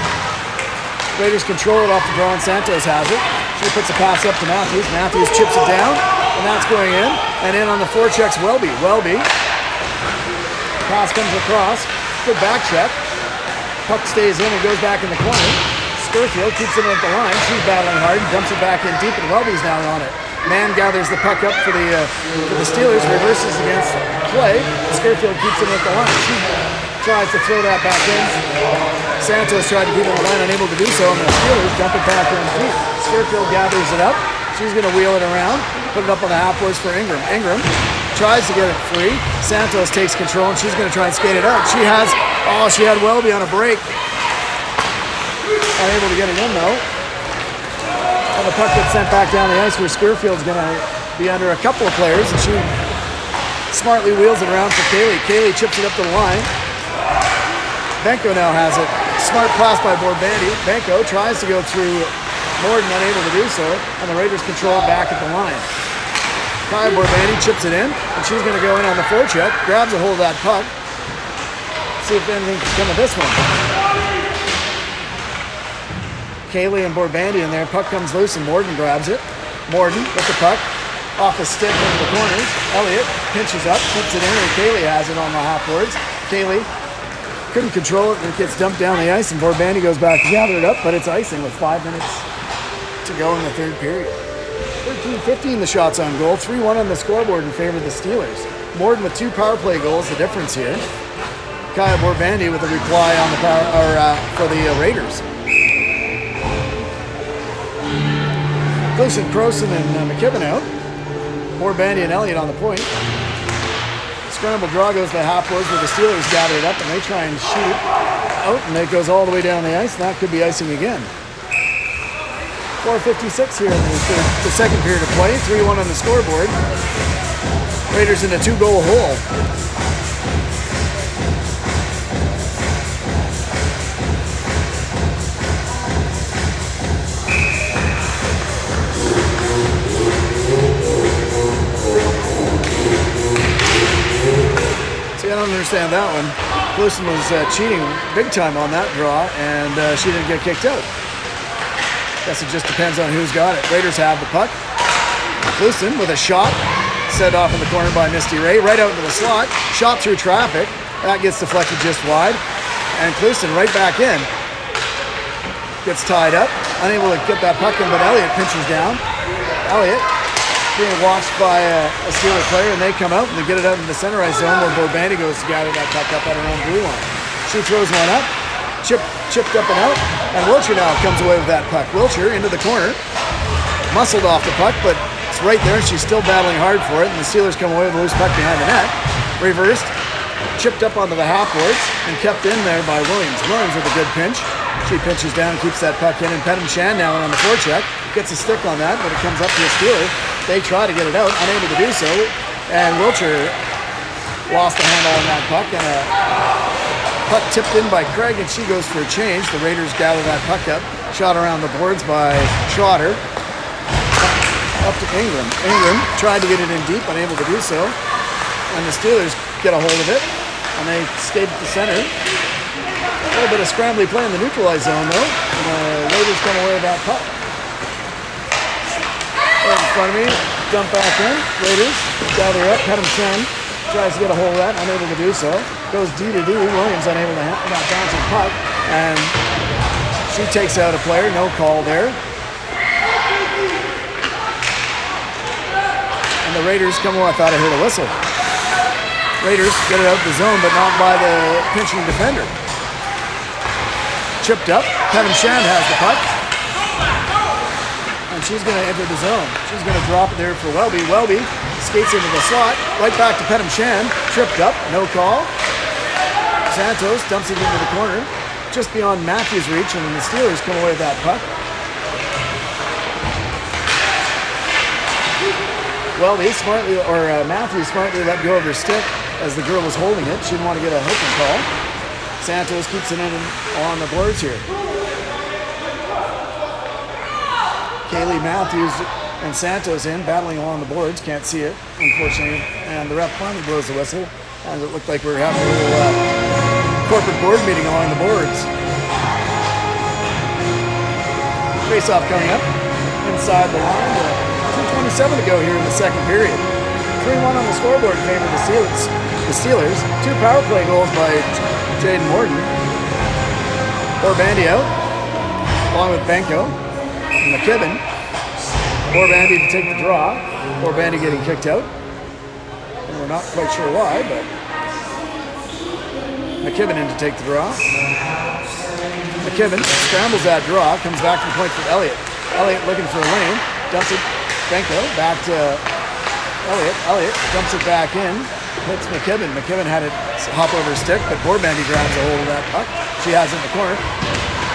Raiders control it off the draw, and Santos has it. She puts a pass up to Matthews. Matthews chips it down, and that's going in. And in on the forechecks, Welby. Welby. Pass comes across. Good back check. Puck stays in and goes back in the corner. Skurfield keeps it at the line. She's battling hard and dumps it back in deep, and Welby's now on it. Mann gathers the puck up for the Steelers, reverses against play. Skurfield keeps it at the line. She tries to throw that back in. Santos tried to keep it on the line, unable to do so, and the Steelers dump it back in deep. Skurfield gathers it up. She's going to wheel it around, put it up on the half boards for Ingram. Ingram tries to get it free. Santos takes control, and she's going to try and skate it out. She had Welby on a break. Unable to get it in, though. And the puck gets sent back down the ice where Skurfield's going to be under a couple of players, and she smartly wheels it around for Kaylee. Kaylee chips it up to the line. Benko now has it. Smart pass by Borbandi. Benko tries to go through Morden, unable to do so, and the Raiders control it back at the line. Kaya Borbandi chips it in, and she's going to go in on the forecheck, grabs a hold of that puck. See if anything can come of this one. Kaylee and Borbandi in there. Puck comes loose and Morden grabs it. Morden with the puck off the stick into the corners. Elliott pinches up, puts it in, and Kaylee has it on the half boards. Kaylee couldn't control it and it gets dumped down the ice, and Borbandi goes back to gather it up, but it's icing with 5 minutes to go in the third period. 13-15 the shots on goal, 3-1 on the scoreboard in favor of the Steelers. Morden with 2 power play goals, the difference here. Kaya Borbandi with a reply on the for the Raiders. Gleason, Croson, and McKibben out. Borbandi and Elliott on the point. Scramble draw goes to the half boards where the Steelers gather it up, and they try and shoot out, and it goes all the way down the ice, and that could be icing again. 4:56 here in the second period of play. 3-1 on the scoreboard. Raiders in a 2-goal hole. understand that one. Cluson was cheating big time on that draw, and she didn't get kicked out. Guess it just depends on who's got it. Raiders have the puck. Cluson with a shot, set off in the corner by Misty Ray, right out into the slot, shot through traffic. That gets deflected just wide, and Cluson right back in. Gets tied up, unable to get that puck in, but Elliott pinches down. Elliott being watched by a Steeler player, and they come out and they get it out in the center ice zone where Borbandy goes to gather that puck up at her own blue line. She throws one up, chipped up and out, and Wilcher now comes away with that puck. Wilcher into the corner, muscled off the puck, but it's right there, and she's still battling hard for it, and the Steelers come away with a loose puck behind the net. Reversed, chipped up onto the half boards, and kept in there by Williams. Williams with a good pinch. She pinches down and keeps that puck in, and Penham Shan now on the forecheck. Gets a stick on that, but it comes up to a Steeler. They try to get it out, unable to do so, and Wilcher lost the handle on that puck, and a puck tipped in by Craig, and she goes for a change. The Raiders gather that puck up, shot around the boards by Trotter, up to Ingram. Ingram tried to get it in deep, unable to do so, and the Steelers get a hold of it, and they skate to the center. A little bit of scrambly play in the neutralized zone, though, and the Raiders come away with that puck. Right in front of me, dump back in. Raiders gather up. Penham Shan tries to get a hold of that, unable to do so. Goes D to D. Williams unable to handle that bouncing puck, and she takes out a player. No call there. And the Raiders come away. I thought I heard a whistle. Raiders get it out of the zone, but not by the pinching defender. Chipped up. Penham Shan has the puck. And she's going to enter the zone. She's going to drop it there for Welby. Welby skates into the slot. Right back to Penham Shan. Tripped up. No call. Santos dumps it into the corner. Just beyond Matthews' reach, and the Steelers come away with that puck. Welby smartly, or Matthews smartly let go of her stick as the girl was holding it. She didn't want to get a hooking call. Santos keeps it in on the boards here. Kaylee Matthews and Santos in, battling along the boards. Can't see it, unfortunately. And the ref finally blows the whistle, as it looked like we were having a little corporate board meeting along the boards. Face-off coming up inside the line. 2:27 to go here in the second period. 3-1 on the scoreboard in favor of the Steelers. 2 power play goals by Jaden Morton. Borbandy out, along with Benko. McKibben. Borbandy to take the draw. Borbandy getting kicked out. And we're not quite sure why, but McKibben in to take the draw. McKibben scrambles that draw, comes back to the point for Elliott. Elliott looking for a lane, dumps it. Benko back to Elliott. Elliott dumps it back in, hits McKibben. McKibben had it hop over his stick, but Borbandy grabs a hold of that puck. She has it in the corner.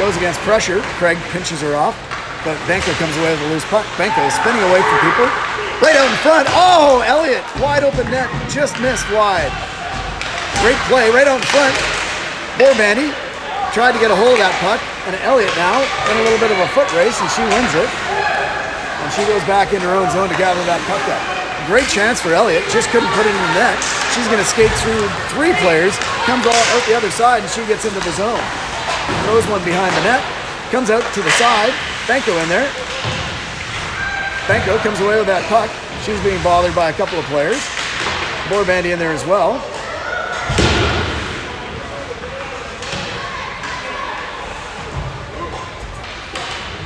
Goes against pressure. Craig pinches her off, but Benko comes away with a loose puck. Benko spinning away from people. Right out in front. Oh, Elliott, wide open net, just missed wide. Great play, right out in front. Borbandy tried to get a hold of that puck, and Elliott now in a little bit of a foot race, and she wins it. And she goes back in her own zone to gather that puck up. Great chance for Elliott, just couldn't put it in the net. She's going to skate through 3 players, comes all out the other side, and she gets into the zone. Throws one behind the net, comes out to the side. Benko in there. Benko comes away with that puck. She's being bothered by a couple of players. Borbandy in there as well.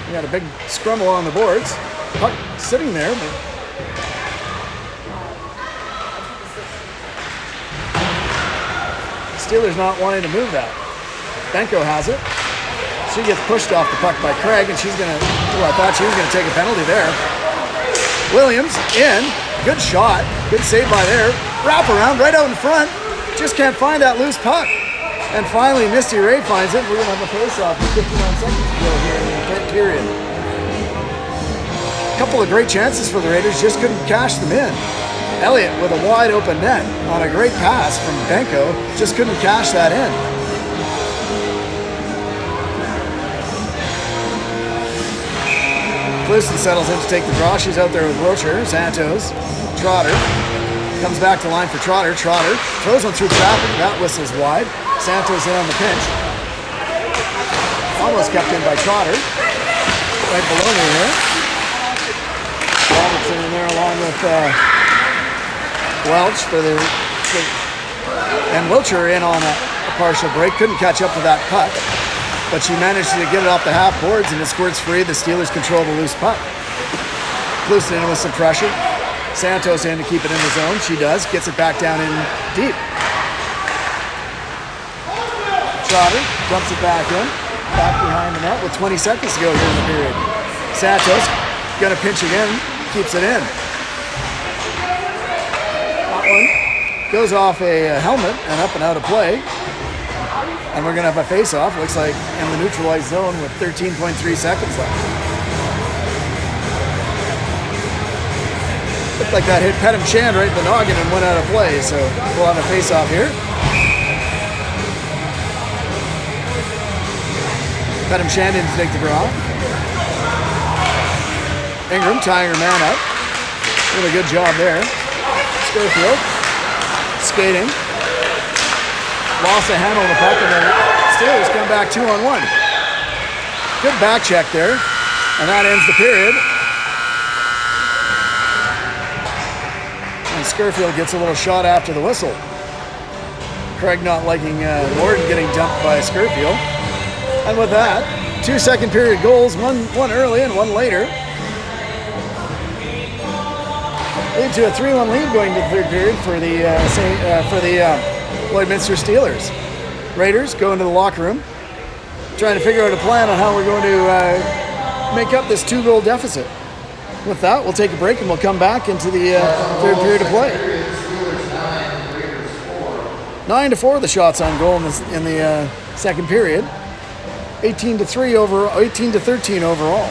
We got a big scramble on the boards. Puck sitting there, but Steelers not wanting to move that. Benko has it. She gets pushed off the puck by Craig, and she's going to, I thought she was going to take a penalty there. Williams in. Good shot. Good save by there. Wrap around right out in front. Just can't find that loose puck. And finally, Misty Ray finds it. We're going to have a face-off with 59 seconds to go here in the third period. A couple of great chances for the Raiders, just couldn't cash them in. Elliott with a wide open net on a great pass from Benko, just couldn't cash that in. Cluson settles in to take the draw. She's out there with Wilcher, Santos, Trotter. Comes back to line for Trotter. Trotter throws one through traffic. That whistles wide. Santos in on the pinch. Almost kept in by Trotter. Right below me here. Robertson in there along with Welch and Wilcher in on a partial break. Couldn't catch up to that puck, but she managed to get it off the half boards and it squirts free. The Steelers control the loose puck. Clouston in with some pressure. Santos in to keep it in the zone. She does. Gets it back down in deep. Trotter dumps it back in. Back behind the net with 20 seconds to go here in the period. Santos gonna pinch again. Keeps it in. That one goes off a helmet and up and out of play. And we're gonna have a face-off. Looks like in the neutralized zone with 13.3 seconds left. Looked like that hit Petam Chand right in the noggin and went out of play, so we'll have a face-off here. Petam Chand in to take the draw. Ingram tying her man up. Really good job there. Schofield skating. Lost a handle on the puck, and the Steelers come back 2-on-1. Good back check there, and that ends the period. And Schofield gets a little shot after the whistle. Craig not liking Lord getting dumped by Schofield. And with that, 2 second period goals, one early and one later. Lead to a 3-1 lead going to the third period for the Lloydminster Steelers. Raiders go into the locker room, trying to figure out a plan on how we're going to make up this 2-goal deficit. With that, we'll take a break and we'll come back into the third period of play. 9-4 the shots on goal in the second period. 18-13 overall.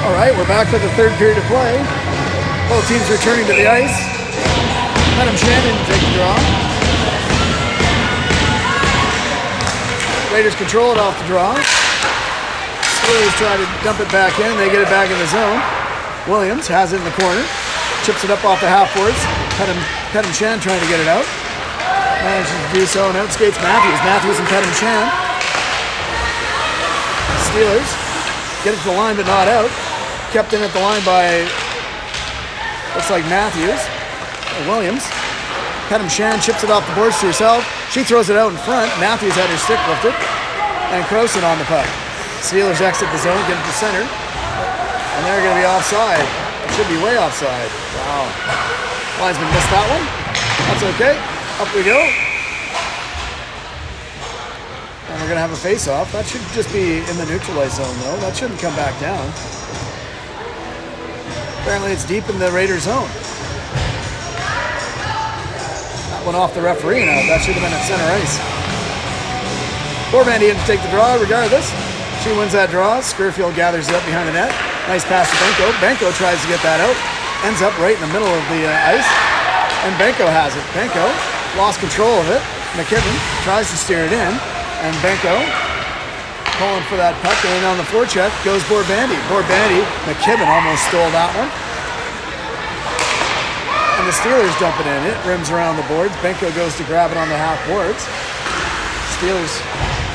All right, we're back for the third period of play. Both teams returning to the ice. Adam Shannon to take the draw. Raiders control it off the draw. Steelers try to dump it back in. They get it back in the zone. Williams has it in the corner. Chips it up off the half boards. Adam Shan trying to get it out. Manages to do so and outskates Matthews. Matthews and Adam Shan. Steelers get it to the line but not out. Kept in at the line by, looks like Matthews, or Williams. Adam Shan chips it off the boards to herself. She throws it out in front. Matthews had her stick lifted. And Croson on the puck. Steelers exit the zone, get it to center. And they're going to be offside. It should be way offside. Wow. Linesman missed that one. That's okay. Up we go. And we're going to have a face-off. That should just be in the neutralized zone, though. That shouldn't come back down. Apparently it's deep in the Raiders zone. That went off the referee now. That should have been at center ice. Borbandy in to take the draw regardless. She wins that draw. Skurfield gathers it up behind the net. Nice pass to Benko. Benko tries to get that out. Ends up right in the middle of the ice. And Benko has it. Benko lost control of it. McKibben tries to steer it in. And Benko calling for that puck. And on the forecheck goes Borbandy. Borbandy, McKibben almost stole that one. And the Steelers dump it in. It rims around the boards. Benko goes to grab it on the half boards. Steelers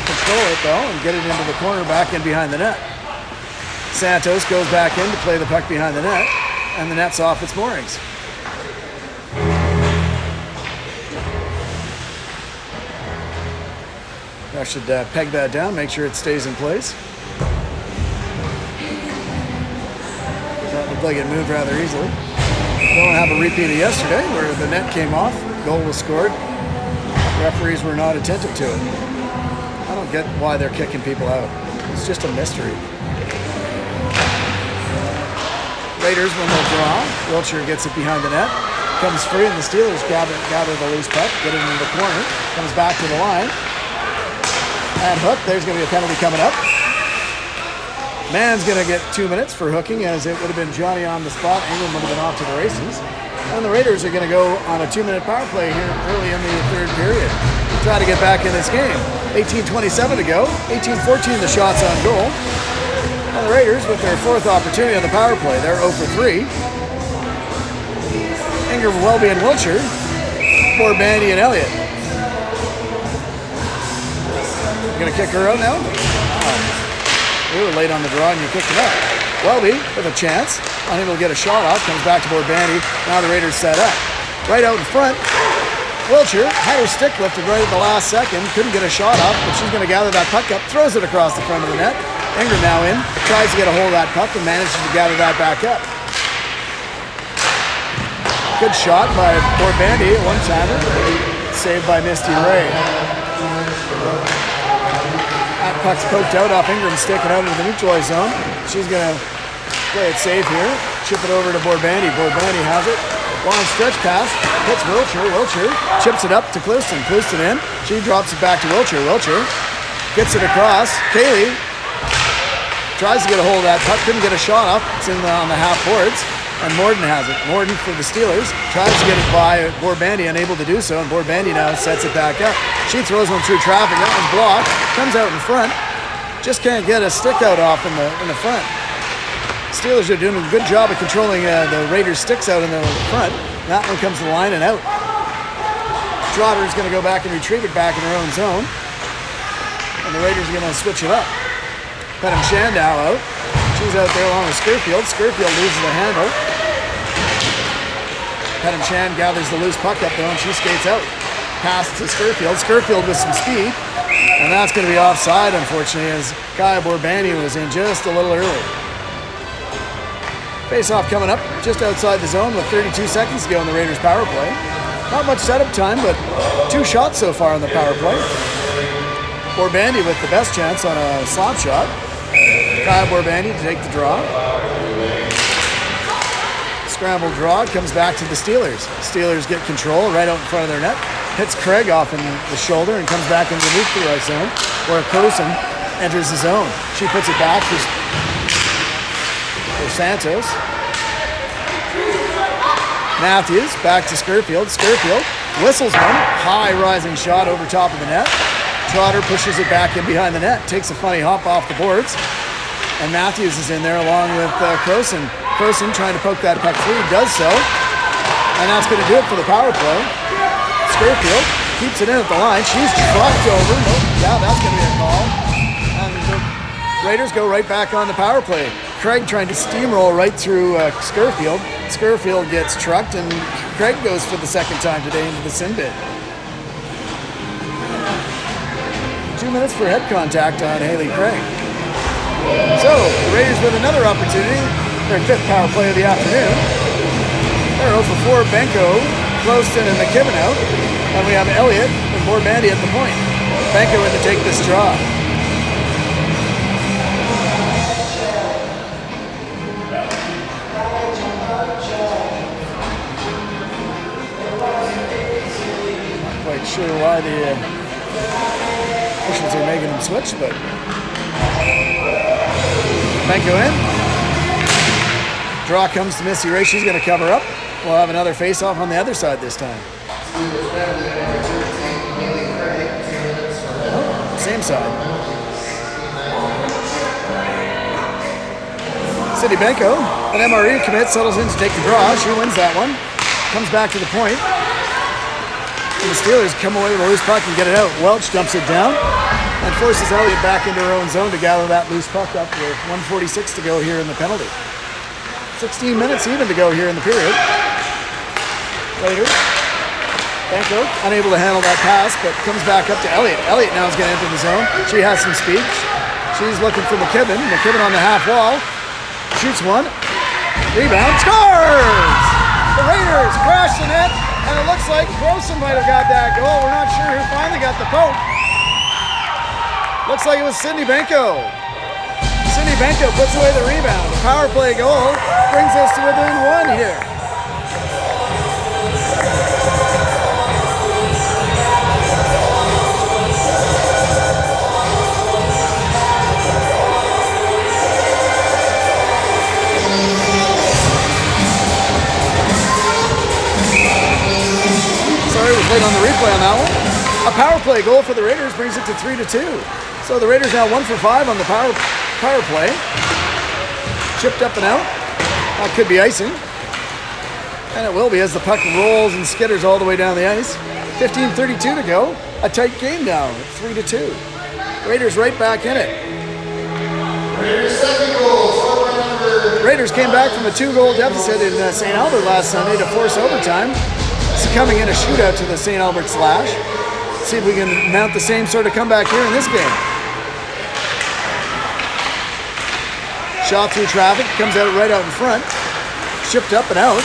control it though and get it into the corner back in behind the net. Santos goes back in to play the puck behind the net, and the net's off its moorings. I should peg that down, make sure it stays in place. That looked like it moved rather easily. Don't have a repeat of yesterday where the net came off, goal was scored. Referees were not attentive to it. I don't get why they're kicking people out. It's just a mystery. Raiders win their draw. Wiltshire gets it behind the net. Comes free and the Steelers gather the loose puck, get it into the corner. Comes back to the line. And hook. There's going to be a penalty coming up. Mann's going to get 2 minutes for hooking, as it would have been Johnny on the spot. England would have been off to the races. And the Raiders are going to go on a 2-minute power play here early in the third period. Try to get back in this game. 18:27 to go. 18-14 the shots on goal. And the Raiders with their fourth opportunity on the power play. They're 0 for 3. Ingram, Welby, and Wiltshire. Borbandy and Elliott. You're going to kick her out now? Oh. We were late on the draw and you kicked it out. Welby with a chance. Unable to get a shot off. Comes back to Borbandy. Now the Raiders set up. Right out in front. Wiltshire had her stick lifted right at the last second. Couldn't get a shot off, but she's going to gather that puck up. Throws it across the front of the net. Ingram now in. Tries to get a hold of that puck and manages to gather that back up. Good shot by Borbandy, one-timer. Saved by Misty Ray. That puck's poked out off Ingram's stick and out into the neutralized zone. She's going to play it safe here. Chip it over to Borbandy. Borbandy has it. Long stretch pass. Hits Wiltshire. Wiltshire chips it up to Clouston. Clouston in. She drops it back to Wiltshire. Wiltshire gets it across. Kaylee tries to get a hold of that puck. Couldn't get a shot off. It's in on the half boards. And Morden has it. Morden for the Steelers. Tries to get it by Borbandy. Unable to do so. And Borbandy now sets it back up. She throws one through traffic. That one's blocked. Comes out in front. Just can't get a stick out off in the front. Steelers are doing a good job of controlling the Raiders' sticks out in the front. That one comes to the line and out. Trotter's going to go back and retrieve it back in their own zone. And the Raiders are going to switch it up. Petam Shandow out. She's out there along with Skurfield. Skurfield loses the handle. Petam Shan gathers the loose puck up though and she skates out. Pass to Skurfield. Skurfield with some speed. And that's going to be offside, unfortunately, as Kaya Borbandy was in just a little early. Face-off coming up just outside the zone with 32 seconds to go in the Raiders' power play. Not much setup time, but 2 shots so far on the power play. Borbandy with the best chance on a slap shot. Kyle Borbandy to take the draw. Scramble draw, comes back to the Steelers. Steelers get control right out in front of their net. Hits Craig off in the shoulder and comes back into the neutralized zone where Croson enters the zone. She puts it back. for Santos. Matthews back to Scurfield. Scurfield whistles one. High rising shot over top of the net. Trotter pushes it back in behind the net. Takes a funny hop off the boards. And Matthews is in there along with Croson. Croson trying to poke that puck free. Does so. And that's going to do it for the power play. Scurfield keeps it in at the line. She's trucked over. Nope. Yeah, that's going to be a call. And the Raiders go right back on the power play. Craig trying to steamroll right through Scurfield. Scurfield gets trucked, and Craig goes for the second time today into the sin bin. 2 minutes for head contact on Haley Craig. So, the Raiders with another opportunity. Their fifth power play of the afternoon. They're 0 for 4. Benko, Closton, and McKibben out. And we have Elliott and Borbandy at the point. Benko in to take this draw. Sure why the officials are making them switch, but Benko in. Draw comes to Missy Ray. She's going to cover up. We'll have another face-off on the other side this time. Oh, same side. Cindy Benko, an MRE commit, settles in to take the draw. She wins that one. Comes back to the point. And the Steelers come away with a loose puck and get it out. Welch dumps it down and forces Elliott back into her own zone to gather that loose puck up with 1:46 to go here in the penalty. 16 minutes even to go here in the period. Later, Benko unable to handle that pass, but comes back up to Elliott. Elliott now is going to enter the zone. She has some speed. She's looking for McKibben. McKibben on the half wall. Shoots one. Rebound. Scores! The Raiders crash the net. And it looks like Croson might have got that goal. We're not sure who finally got the poke. Looks like it was Cindy Benko. Cindy Benko puts away the rebound. The power play goal brings us to within one here. Played on the replay on that one. A power play goal for the Raiders brings it to 3-2. So the Raiders now 1 for 5 on the power play. Chipped up and out. That could be icing. And it will be as the puck rolls and skitters all the way down the ice. 15:32 to go. A tight game now, 3-2. Raiders right back in it. Raiders came back from a 2-goal deficit in St. Albert last Sunday to force overtime. Coming in a shootout to the St. Albert Slash. See if we can mount the same sort of comeback here in this game. Shot through traffic, comes out right out in front. Shipped up and out.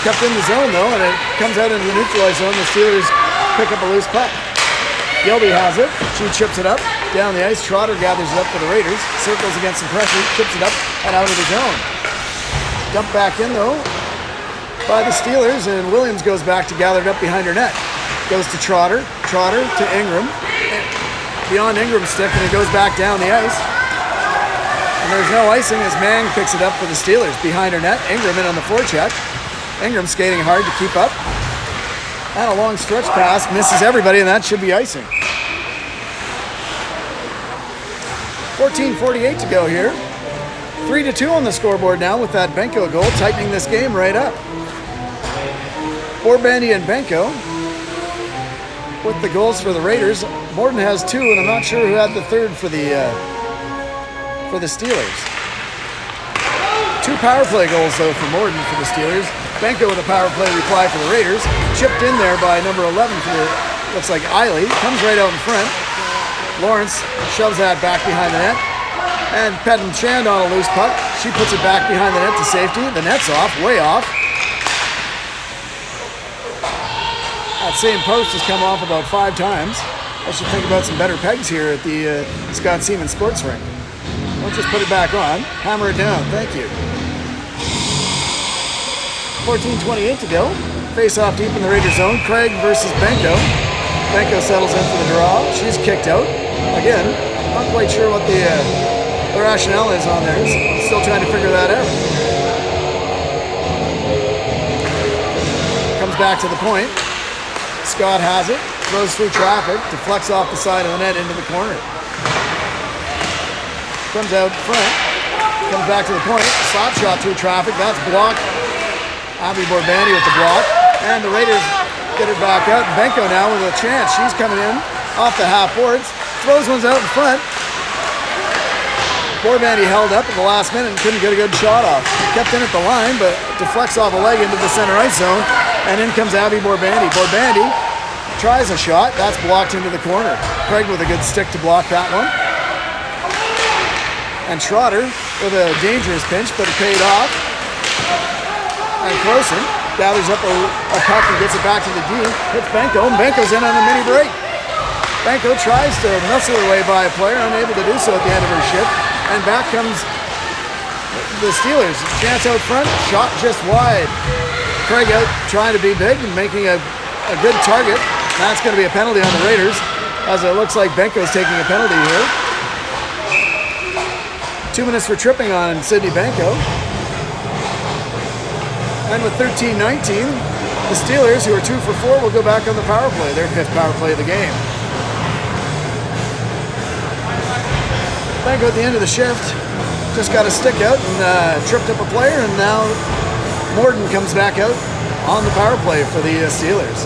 Kept in the zone though, and it comes out into the neutralized zone. The Steelers pick up a loose puck. Gilby has it. She chips it up down the ice. Trotter gathers it up for the Raiders. Circles against some pressure, chips it up and out of the zone. Dump back in though by the Steelers, and Williams goes back to gather it up behind her net. Goes to Trotter. Trotter to Ingram. Beyond Ingram's stick, and it goes back down the ice. And there's no icing as Mang picks it up for the Steelers. Behind her net, Ingram in on the forecheck. Ingram skating hard to keep up. And a long stretch pass, misses everybody, and that should be icing. 14:48 to go here. 3-2 on the scoreboard now with that Benko goal, tightening this game right up. Borbandy and Benko with the goals for the Raiders. Morton has 2, and I'm not sure who had the third for the Steelers. 2 power play goals though for Morton for the Steelers. Benko with a power play reply for the Raiders. Chipped in there by number 11 for the, looks like Eiley. Comes right out in front. Lawrence shoves that back behind the net. And Pedden Chand on a loose puck. She puts it back behind the net to safety. The net's off, way off. That same post has come off about 5 times. I should think about some better pegs here at the Scott Seaman Sports Rink. Don't just put it back on. Hammer it down. Thank you. 14:28 to go. Face off deep in the Raiders zone. Craig versus Benko. Benko settles in for the draw. She's kicked out. Again, not quite sure what the the rationale is on theirs. Still trying to figure that out. Comes back to the point. Scott has it, throws through traffic, deflects off the side of the net into the corner. Comes out front, comes back to the point, slap shot through traffic, that's blocked. Abby Borbandi with the block, and the Raiders get it back out. Benko now with a chance. She's coming in off the half boards, throws ones out in front. Borbandi held up at the last minute and couldn't get a good shot off. Kept in at the line, but deflects off a leg into the center ice zone, and in comes Abby Borbandi. Borbandi tries a shot, that's blocked into the corner. Craig with a good stick to block that one. And Schroeder with a dangerous pinch, but it paid off. And Croson gathers up a puck and gets it back to the D. Hits Benko, and Benko's in on a mini break. Benko tries to muscle her way by a player, unable to do so at the end of her shift. And back comes the Steelers. Chance out front, shot just wide. Craig out trying to be big and making a good target. That's going to be a penalty on the Raiders, as it looks like Benko's taking a penalty here. 2 minutes for tripping on Sydney Benko. And with 13-19, the Steelers, who are 2 for 4, will go back on the power play, their 5th power play of the game. Benko at the end of the shift just got a stick out and tripped up a player, and now Morden comes back out on the power play for the Steelers.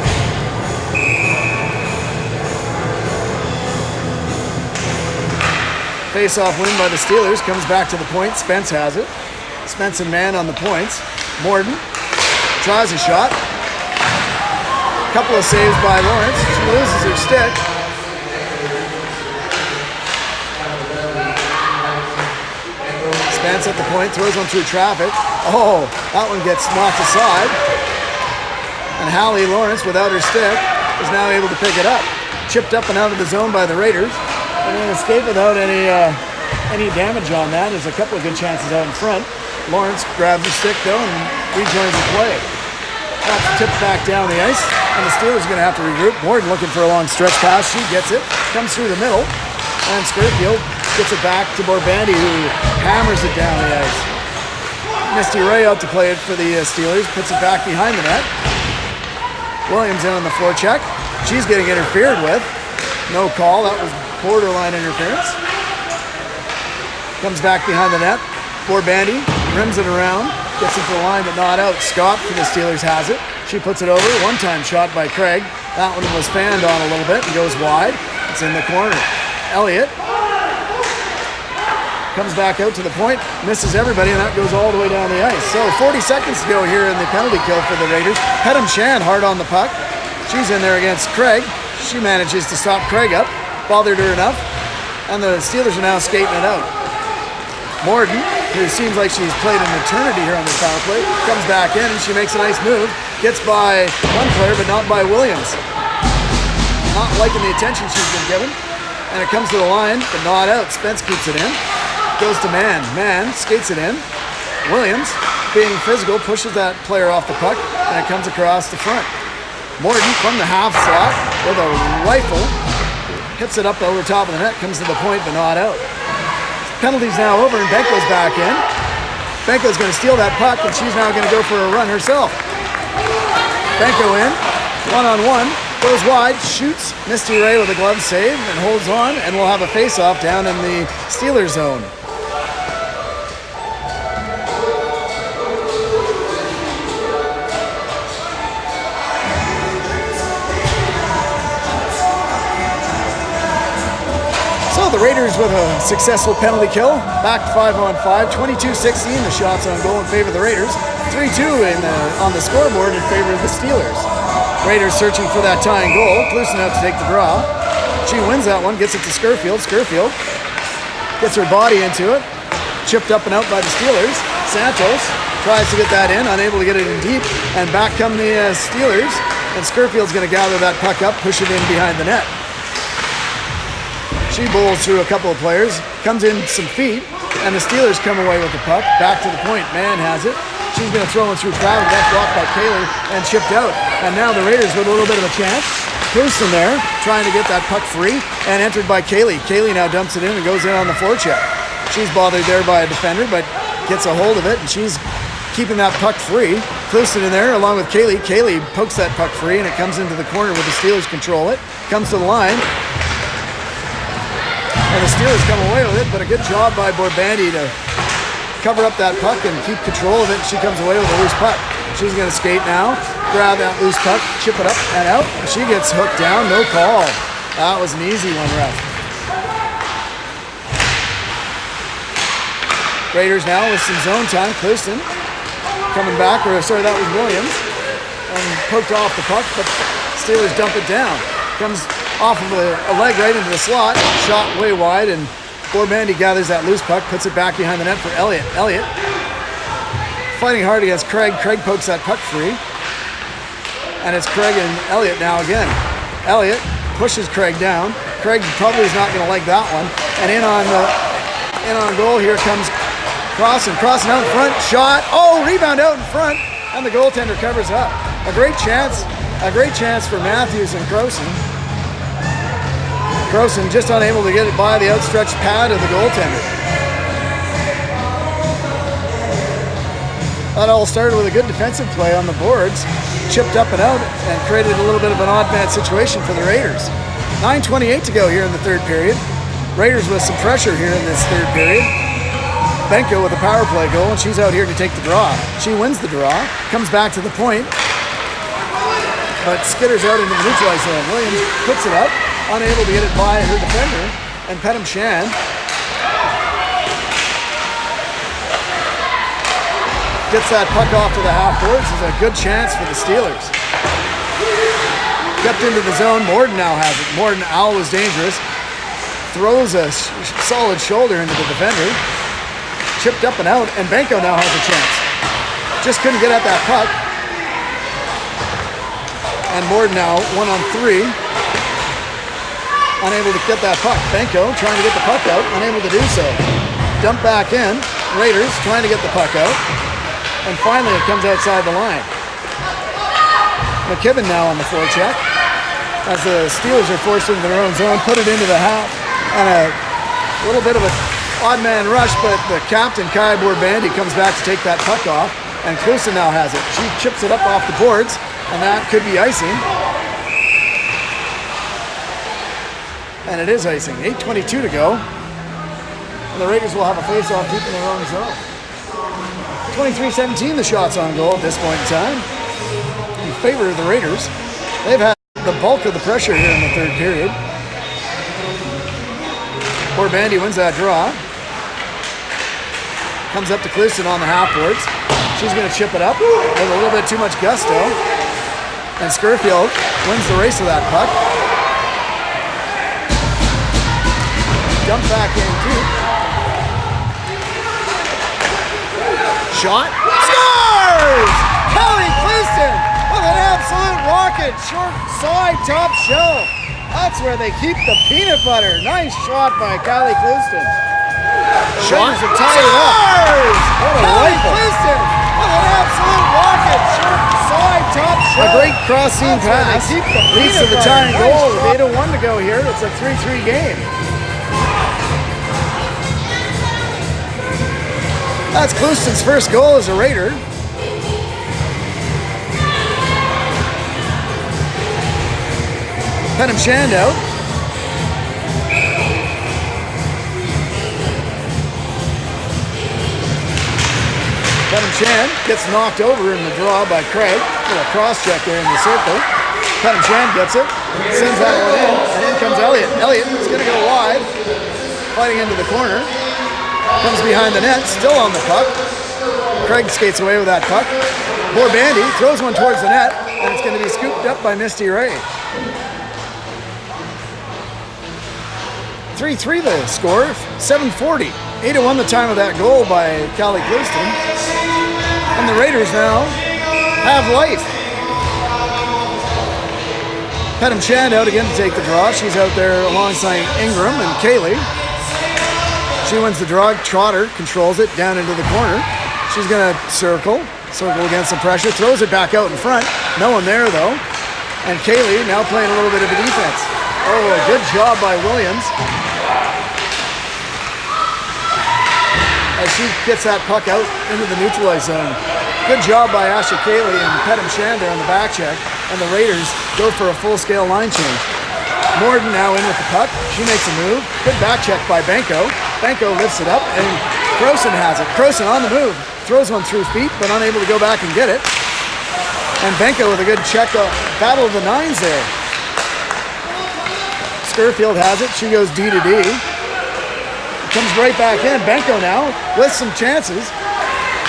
Face-off win by the Steelers, comes back to the point. Spence has it. Spence and Mann on the points. Morden tries a shot. Couple of saves by Lawrence. She loses her stick. Spence at the point, throws one through traffic. Oh, that one gets knocked aside. And Hallie Lawrence, without her stick, is now able to pick it up. Chipped up and out of the zone by the Raiders. And an escape without any damage on that. There's a couple of good chances out in front. Lawrence grabs the stick though and rejoins the play. That's tipped back down the ice, and the Steelers are going to have to regroup. Morden looking for a long stretch pass. She gets it, comes through the middle, and Scurfield gets it back to Borbandi, who hammers it down the ice. Misty Ray out to play it for the Steelers, puts it back behind the net. Williams in on the forecheck. She's getting interfered with. No call, that was borderline interference. Comes back behind the net. Borbandi rims it around, gets it to the line but not out. Scott for the Steelers has it. She puts it over. One-time shot by Craig. That one was fanned on a little bit and goes wide. It's in the corner. Elliott comes back out to the point, misses everybody, and that goes all the way down the ice. So 40 seconds to go here in the penalty kill for the Raiders. Hedham Shan hard on the puck. She's in there against Craig. She manages to stop Craig up. Bothered her enough, and the Steelers are now skating it out. Morden, who seems like she's played an eternity here on this power play, comes back in and she makes a nice move. Gets by one player, but not by Williams. Not liking the attention she's been given, and it comes to the line, but not out. Spence keeps it in. Goes to Mann. Mann skates it in. Williams, being physical, pushes that player off the puck, and it comes across the front. Morden from the half slot with a rifle. Hits it up over top of the net, comes to the point, but not out. Penalty's now over, and Benko's back in. Benko's going to steal that puck, and she's now going to go for a run herself. Benko in, one-on-one, goes wide, shoots. Misty Ray with a glove save, and holds on, and we'll have a face-off down in the Steelers zone. The Raiders with a successful penalty kill, back 5-on-5, 22-16, the shots on goal in favor of the Raiders, 3-2 on the scoreboard in favor of the Steelers. Raiders searching for that tying goal, Klusen out to take the draw. She wins that one, gets it to Scurfield. Scurfield gets her body into it, chipped up and out by the Steelers. Santos tries to get that in, unable to get it in deep, and back come the Steelers, and Scurfield's going to gather that puck up, push it in behind the net. She bowls through a couple of players, comes in some feet, and the Steelers come away with the puck. Back to the point, Mann has it. She's going to throw it through traffic. That's blocked by Kaylee and chipped out. And now the Raiders with a little bit of a chance. Klusen there, trying to get that puck free, and entered by Kaylee. Kaylee now dumps it in and goes in on the forecheck. She's bothered there by a defender, but gets a hold of it, and she's keeping that puck free. Clouston in there along with Kaylee. Kaylee pokes that puck free, and it comes into the corner where the Steelers control it. Comes to the line. And the Steelers come away with it, but a good job by Borbandi to cover up that puck and keep control of it. She comes away with a loose puck. She's going to skate now, grab that loose puck, chip it up and out. She gets hooked down, no call. That was an easy one, ref. Raiders now with some zone time. Clouston coming back, or sorry, that was Williams. And poked off the puck, but Steelers dump it down. Comes off of a leg right into the slot, shot way wide, and Borbandi gathers that loose puck, puts it back behind the net for Elliott. Elliott fighting hard against Craig. Craig pokes that puck free. And it's Craig and Elliott now again. Elliott pushes Craig down. Craig probably is not going to like that one. And in on goal, here comes crossing out in front, shot. Oh, rebound out in front, and the goaltender covers up. A great chance for Matthews and Crowson. Crowson just unable to get it by the outstretched pad of the goaltender. That all started with a good defensive play on the boards, chipped up and out, and created a little bit of an odd man situation for the Raiders. 9:28 to go here in the third period. Raiders with some pressure here in this third period. Benko with a power play goal, and she's out here to take the draw. She wins the draw, comes back to the point, but skitters out into the neutralized zone. Williams puts it up, unable to get it by her defender, and Petam Shan gets that puck off to the half boards. Is a good chance for the Steelers. Kept into the zone. Morden now has it. Morden, Al was dangerous. Throws a solid shoulder into the defender. Chipped up and out, and Benko now has a chance. Just couldn't get at that puck. And Morden now 1-on-3. Unable to get that puck. Benko trying to get the puck out, unable to do so. Dump back in. Raiders trying to get the puck out. And finally it comes outside the line. McKibben now on the forecheck. As the Steelers are forced into their own zone, put it into the half. And a little bit of an odd man rush, but the captain, Kai Borbandi, comes back to take that puck off. And Clouston now has it. She chips it up off the boards, and that could be icing. And it is icing. 8:22 to go. And the Raiders will have a face-off deep in their own zone. 23-17 the shots on goal at this point in time in favor of the Raiders. They've had the bulk of the pressure here in the third period. Borbandi wins that draw. Comes up to Clouston on the half boards. She's going to chip it up with a little bit too much gusto. And Scurfield wins the race of that puck. Jump back in too. Shot. Scores! Kelly Clouston with an absolute rocket. Short side top shelf. That's where they keep the peanut butter. Nice shot by Kelly Clouston. Shot. Have tied it up. What a Kelly Clouston with an absolute rocket. Short side top shelf. A great cross-seam pass. Leads to the tying goal with 8:01 to go here. It's a 3-3 game. That's Clouston's first goal as a Raider. Petam Shan out. Petam Shan gets knocked over in the draw by Craig. A cross check there in the circle. Petam Shan gets it, sends that one in, and in comes Elliott. Elliott is going to go wide, fighting into the corner. Comes behind the net, still on the puck. Craig skates away with that puck. Borbandi throws one towards the net, and it's going to be scooped up by Misty Ray. 3-3 the score, 7:40. 8:01 the time of that goal by Callie Clouston. And the Raiders now have life. Petam Shan out again to take the draw. She's out there alongside Ingram and Kaylee. She wins the draw. Trotter controls it down into the corner. She's going to circle against some pressure, throws it back out in front. No one there, though. And Kaylee now playing a little bit of a defense. Oh, a good job by Williams. as she gets that puck out into the neutral ice zone. Good job by Ashley Cayley and Pedam Shander on the back check, and the Raiders go for a full-scale line change. Morden now in with the puck. She makes a move. Good back check by Benko. Benko lifts it up, and Croson has it. Croson on the move. Throws one through feet, but unable to go back and get it. And Benko with a good check. Battle of the nines there. Skurfield has it. She goes D to D. Comes right back in. Benko now with some chances.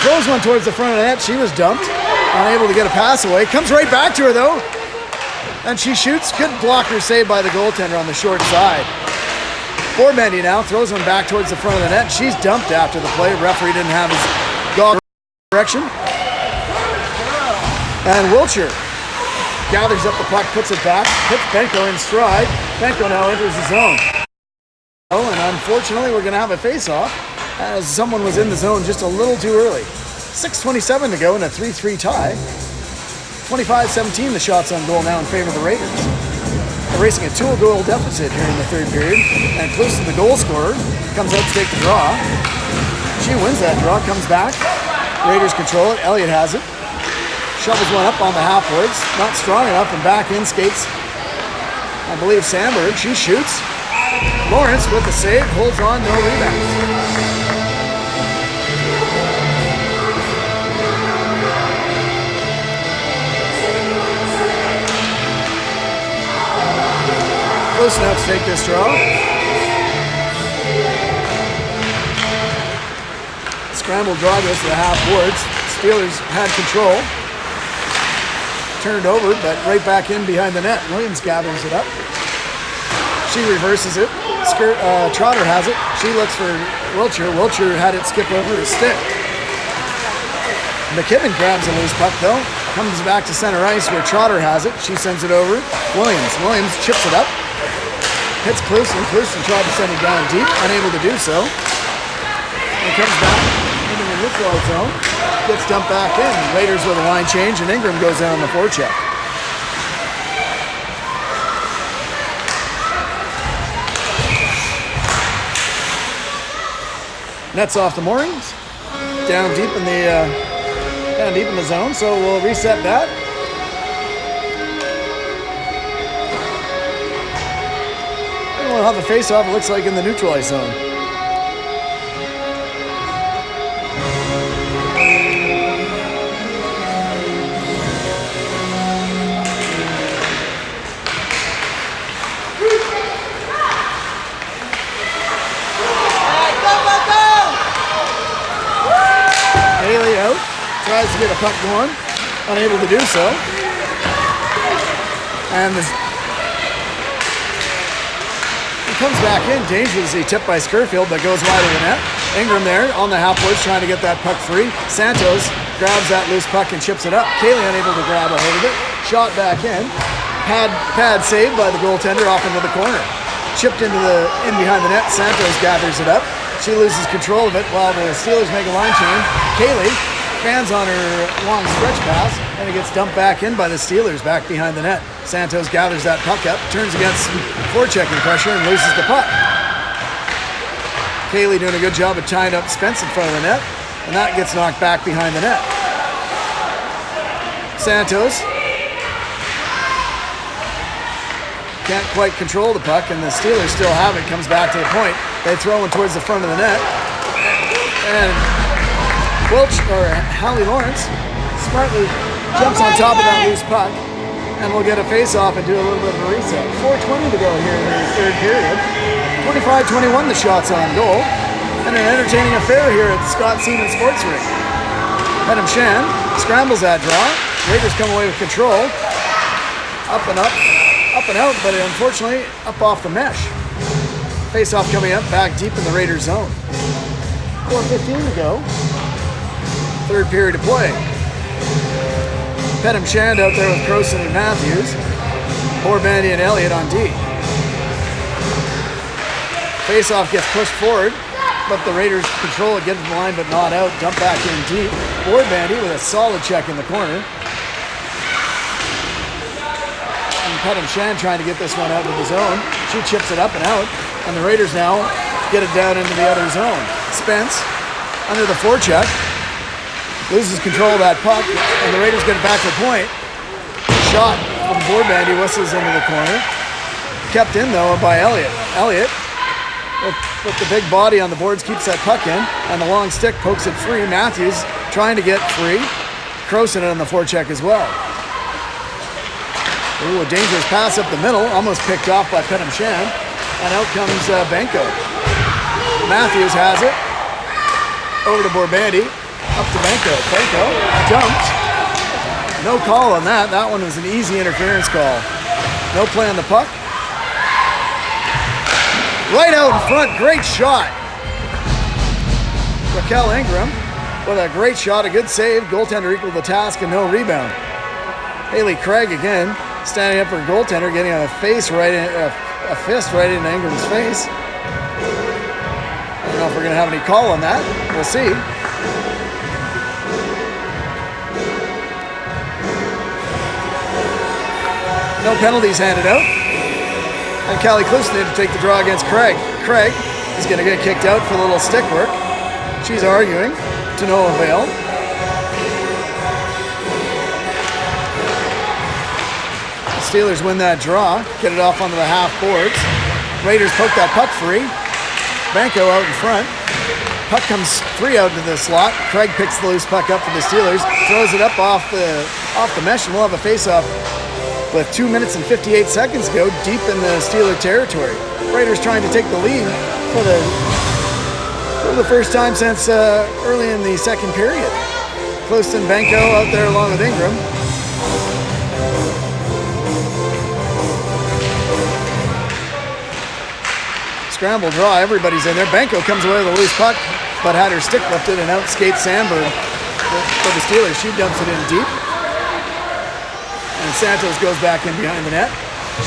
Throws one towards the front of the net. She was dumped. Unable to get a pass away. Comes right back to her though. And she shoots. Good blocker save by the goaltender on the short side. Borbandy now throws one back towards the front of the net. She's dumped after the play. Referee didn't have his goal direction. And Wiltshire gathers up the puck, puts it back, hits Benko in stride. Benko now enters the zone. Oh, and unfortunately, we're going to have a face-off as someone was in the zone just a little too early. 6:27 to go in a 3-3 tie. 25-17 the shots on goal now in favor of the Raiders. They're racing a 2-goal deficit here in the third period, and close to the goal scorer comes out to take the draw. She wins that draw, comes back. Raiders control it. Elliott has it. Shovels one up on the half boards. Not strong enough, and back in skates, I believe, Sandberg. She shoots. Lawrence with the save, holds on, no rebounds. Close enough to take this draw. Scramble draw goes to the half boards. Steelers had control. Turned over, but right back in behind the net. Williams gathers it up. She reverses it. Trotter has it. She looks for Wiltshire. Wiltshire had it skip over his stick. McKibben grabs a loose puck though. Comes back to center ice where Trotter has it. She sends it over. Williams chips it up. Hits Klusen. Klusen tried to send it down deep. Unable to do so. And comes back into the neutral zone. Gets dumped back in. Raiders with a line change, and Ingram goes down on the forecheck. Nets off the moorings, down deep in the zone. So we'll reset that. And we'll have a face-off. It looks like in the neutral ice zone. Tries to get a puck going, unable to do so. And he comes back in dangerously, tipped by Skurfield, but goes wide of the net. Ingram there on the half boards trying to get that puck free. Santos grabs that loose puck and chips it up. Cayley unable to grab a hold of it. Shot back in. Pad saved by the goaltender off into the corner. Chipped in behind the net. Santos gathers it up. She loses control of it while the Steelers make a line change. Cayley fans on her long stretch pass, and it gets dumped back in by the Steelers back behind the net. Santos gathers that puck up, turns against forechecking pressure, and loses the puck. Cayley doing a good job of tying up Spence in front of the net, and that gets knocked back behind the net. Santos can't quite control the puck, and the Steelers still have it. Comes back to the point. They throw one towards the front of the net, and Hallie Lawrence smartly jumps on top of that loose puck, and we'll get a face-off and do a little bit of a reset. 4:20 to go here in the third period. 25-21 the shots on goal, and an entertaining affair here at Scott Seaman Sports Rink. Pedam Shan scrambles that draw. Raiders come away with control. Up and out, but unfortunately up off the mesh. Face-off coming up back deep in the Raiders zone. 4:15 to go. Third period of play. Pedam Shand out there with Croson and Matthews. Borbandy and Elliott on D. Face-off gets pushed forward, but the Raiders control it, get in the line but not out. Dump back in deep. Borbandy with a solid check in the corner. And Pedam Shand trying to get this one out of the zone. She chips it up and out, and the Raiders now get it down into the other zone. Spence under the forecheck. Loses control of that puck, and the Raiders get it back to the point. Shot from Bourbandy, whistles into the corner. Kept in, though, by Elliott. Elliott, with the big body on the boards, keeps that puck in, and the long stick pokes it free. Matthews trying to get free. Croson it on the forecheck as well. Ooh, a dangerous pass up the middle, almost picked off by Petam Shan, and out comes Benko. Matthews has it, over to Bourbandy, up to Benko. Benko jumped. No call on that. That one was an easy interference call. No play on the puck. Right out in front, great shot. Raquel Ingram with a great shot, a good save. Goaltender equaled the task and no rebound. Haley Craig again, standing up for a goaltender, getting a fist right in Ingram's face. I don't know if we're going to have any call on that. We'll see. No penalties handed out. And Callie Klusen had to take the draw against Craig. Craig is going to get kicked out for a little stick work. She's arguing to no avail. The Steelers win that draw, get it off onto the half boards. Raiders poke that puck free. Benko out in front. Puck comes free out into the slot. Craig picks the loose puck up for the Steelers, throws it up off the mesh, and we'll have a face-off with 2 minutes and 58 seconds to go, deep in the Steeler territory. Raiders trying to take the lead for the first time since early in the second period. Close and Benko out there along with Ingram. Scramble draw, everybody's in there. Benko comes away with a loose puck, but had her stick lifted and out skates Sandberg for the Steelers. She dumps it in deep. And Santos goes back in behind the net.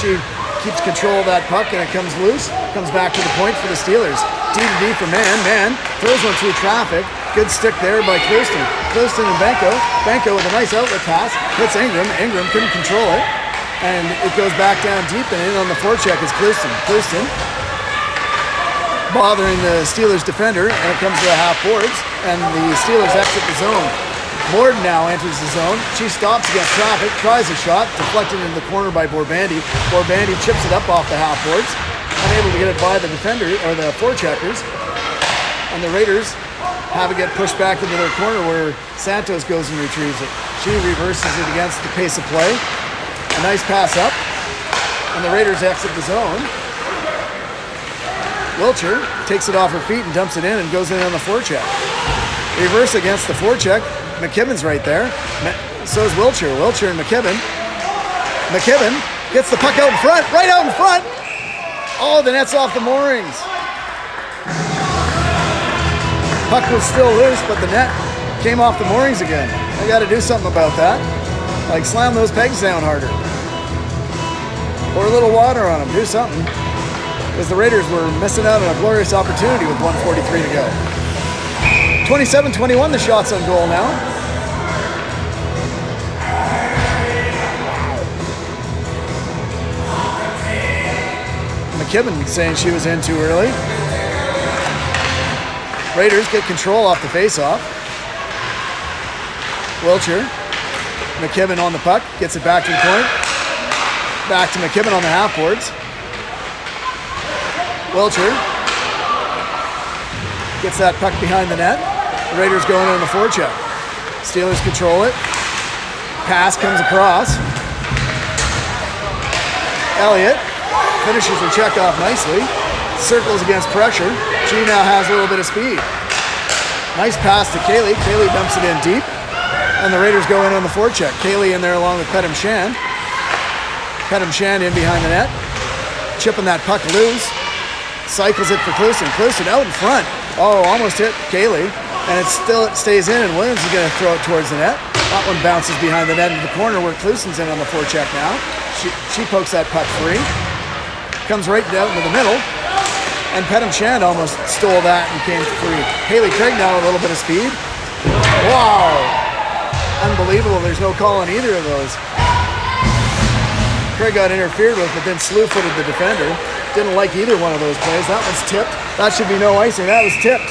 She keeps control of that puck and it comes loose. Comes back to the point for the Steelers. D for Man. Man throws one through traffic. Good stick there by Clouston. Clouston and Benko. Benko with a nice outlet pass. Hits Ingram. Ingram couldn't control it. And it goes back down deep and in on the forecheck is Clouston. Clouston bothering the Steelers defender, and it comes to the half boards, and the Steelers exit the zone. Morden now enters the zone. She stops against traffic, tries a shot, deflected into the corner by Bourbandy. Bourbandy chips it up off the half boards, unable to get it by the defender, or the forecheckers, and the Raiders have it get pushed back into their corner where Santos goes and retrieves it. She reverses it against the pace of play. A nice pass up, and the Raiders exit the zone. Wilcher takes it off her feet and dumps it in and goes in on the forecheck. Reverse against the forecheck. McKibben's right there. So is Wilcher. Wilcher and McKibben. McKibben gets the puck out in front. Right out in front. Oh, the net's off the moorings. Puck was still loose, but the net came off the moorings again. I got to do something about that. Like slam those pegs down harder. Pour a little water on them. Do something. Because the Raiders were missing out on a glorious opportunity with 1:43 to go. 27-21, the shots on goal now. McKibben saying she was in too early. Raiders get control off the face-off. Wilcher. McKibben on the puck, gets it back to the point. Back to McKibben on the half boards. Wilcher gets that puck behind the net. The Raiders going on the forecheck. Steelers control it. Pass comes across. Elliott finishes her check off nicely. Circles against pressure. She now has a little bit of speed. Nice pass to Kaylee. Kaylee dumps it in deep. And the Raiders go in on the forecheck. Kaylee in there along with Petam Shan. Petam Shan in behind the net. Chipping that puck loose. Cycles it for Clouston. Clouston out in front. Oh, almost hit Kaylee. And it stays in, and Williams is going to throw it towards the net. That one bounces behind the net into the corner where Clouston's in on the forecheck now. She pokes that puck free. Comes right down into the middle. And Petam Shan almost stole that and came free. Haley Craig now a little bit of speed. Wow. Unbelievable. There's no call on either of those. Craig got interfered with, but then slew-footed the defender. Didn't like either one of those plays. That one's tipped. That should be no icing. That was tipped.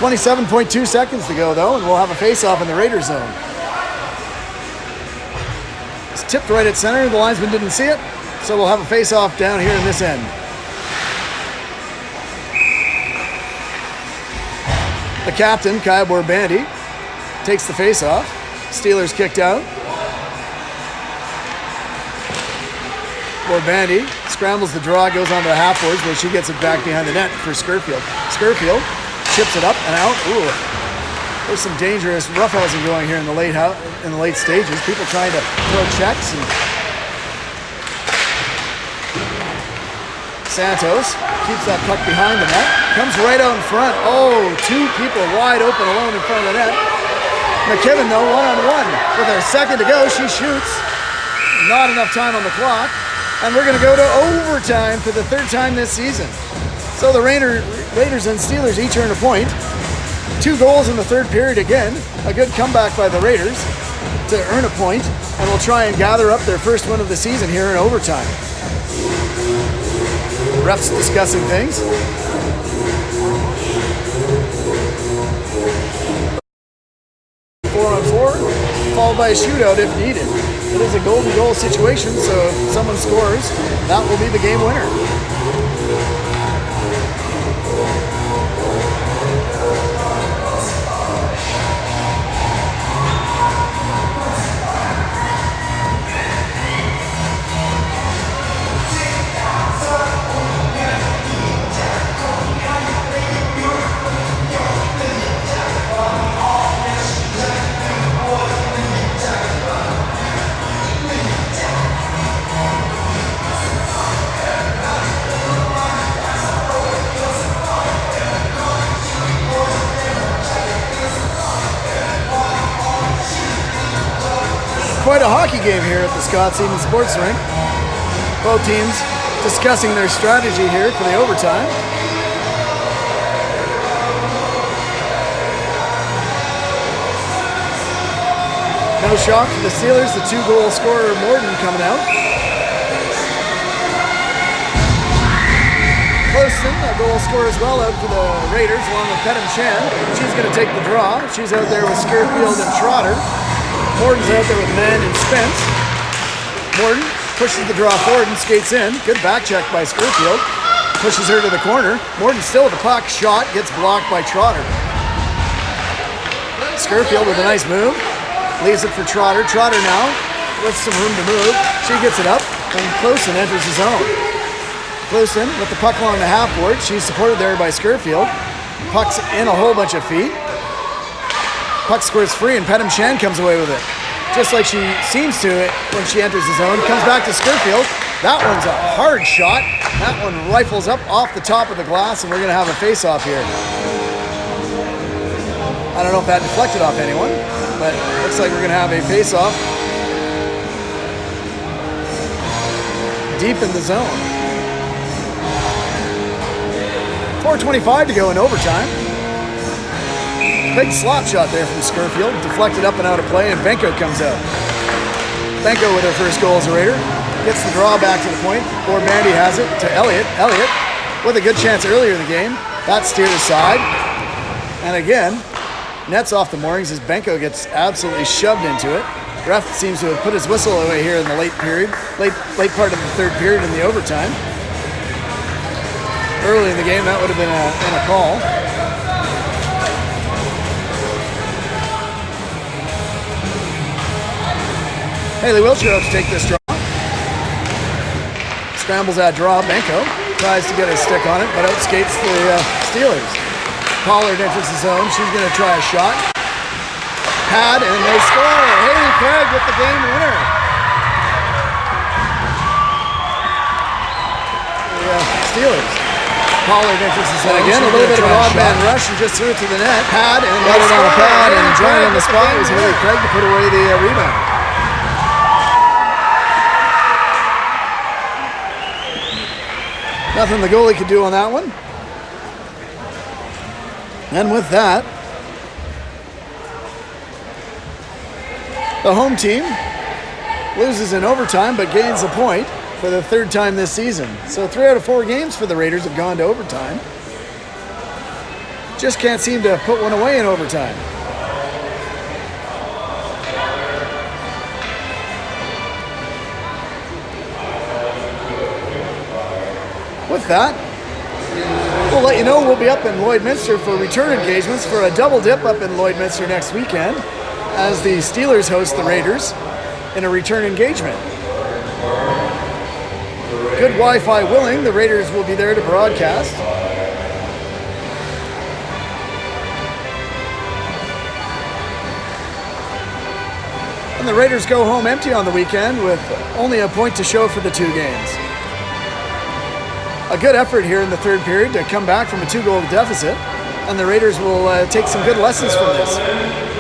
27.2 seconds to go, though, and we'll have a face-off in the Raiders zone. It's tipped right at center. The linesman didn't see it, so we'll have a face-off down here in this end. The captain, Kyle Borbandi, takes the face-off. Steelers kicked out. Borbandi scrambles the draw, goes onto the half-boards, where she gets it back behind the net for Skirfield. Skirfield chips it up and out. Ooh, there's some dangerous roughhousing going here in the late stages. People trying to throw checks. And Santos keeps that puck behind the net. Comes right out in front. Oh, two people wide open alone in front of the net. McKibben, though, one-on-one. With a second to go, she shoots. Not enough time on the clock. And we're going to go to overtime for the third time this season. So the Raiders and Steelers each earn a point. 2 goals in the third period again. A good comeback by the Raiders to earn a point. And we'll try and gather up their first win of the season here in overtime. Refs discussing things. Followed by a shootout if needed. It is a golden goal situation, so if someone scores, that will be the game winner. Quite a hockey game here at the Scott Seaman Sports Rink. Both teams discussing their strategy here for the overtime. No shock for the Steelers, the 2-goal scorer Morden coming out. Closton, a goal scorer as well, out for the Raiders along with Pettim Chan. She's going to take the draw. She's out there with Skirfield and Trotter. Morton's out there with Mann and Spence. Morton pushes the draw forward and skates in. Good back check by Skirfield. Pushes her to the corner. Morton still with the puck. Shot gets blocked by Trotter. Skirfield with a nice move. Leaves it for Trotter. Trotter now with some room to move. She gets it up and Closton enters the zone. Closton with the puck along the half-board. She's supported there by Skirfield. Puck's in a whole bunch of feet. Puck squirts free and Pettim Chan comes away with it. Just like she seems to when she enters the zone. Comes back to Skirfield. That one's a hard shot. That one rifles up off the top of the glass and we're going to have a face-off here. I don't know if that deflected off anyone, but looks like we're going to have a face-off deep in the zone. 4:25 to go in overtime. Big slot shot there from Skirfield, deflected up and out of play, and Benko comes out. Benko with her first goal as a Raider. Gets the draw back to the point. Borbandi has it to Elliott. Elliott with a good chance earlier in the game. That's steered aside. And again, nets off the moorings as Benko gets absolutely shoved into it. Ref seems to have put his whistle away here in the late part of the third period in the overtime. Early in the game, that would have been a call. Haley Wiltshire out to take this draw. Scrambles that draw. Benko tries to get a stick on it, but outskates the Steelers. Pollard enters the zone. She's going to try a shot. Pad, and they score. Haley Craig with the game winner. The Steelers. Pollard enters the zone. Again, a little bit of an odd man rush and just threw it to the net. Pad, and got it on a pad, and joining on the spot was Haley Craig to put away the rebound. Nothing the goalie could do on that one. And with that, the home team loses in overtime but gains a point for the third time this season. So 3 out of 4 games for the Raiders have gone to overtime. just can't seem to put one away in overtime. With that, we'll let you know we'll be up in Lloydminster for return engagements for a double dip up in Lloydminster next weekend as the Steelers host the Raiders in a return engagement. Good Wi-Fi willing, the Raiders will be there to broadcast. And the Raiders go home empty on the weekend with only a point to show for the two games. A good effort here in the third period to come back from a 2-goal deficit, and the Raiders will take some good lessons from this.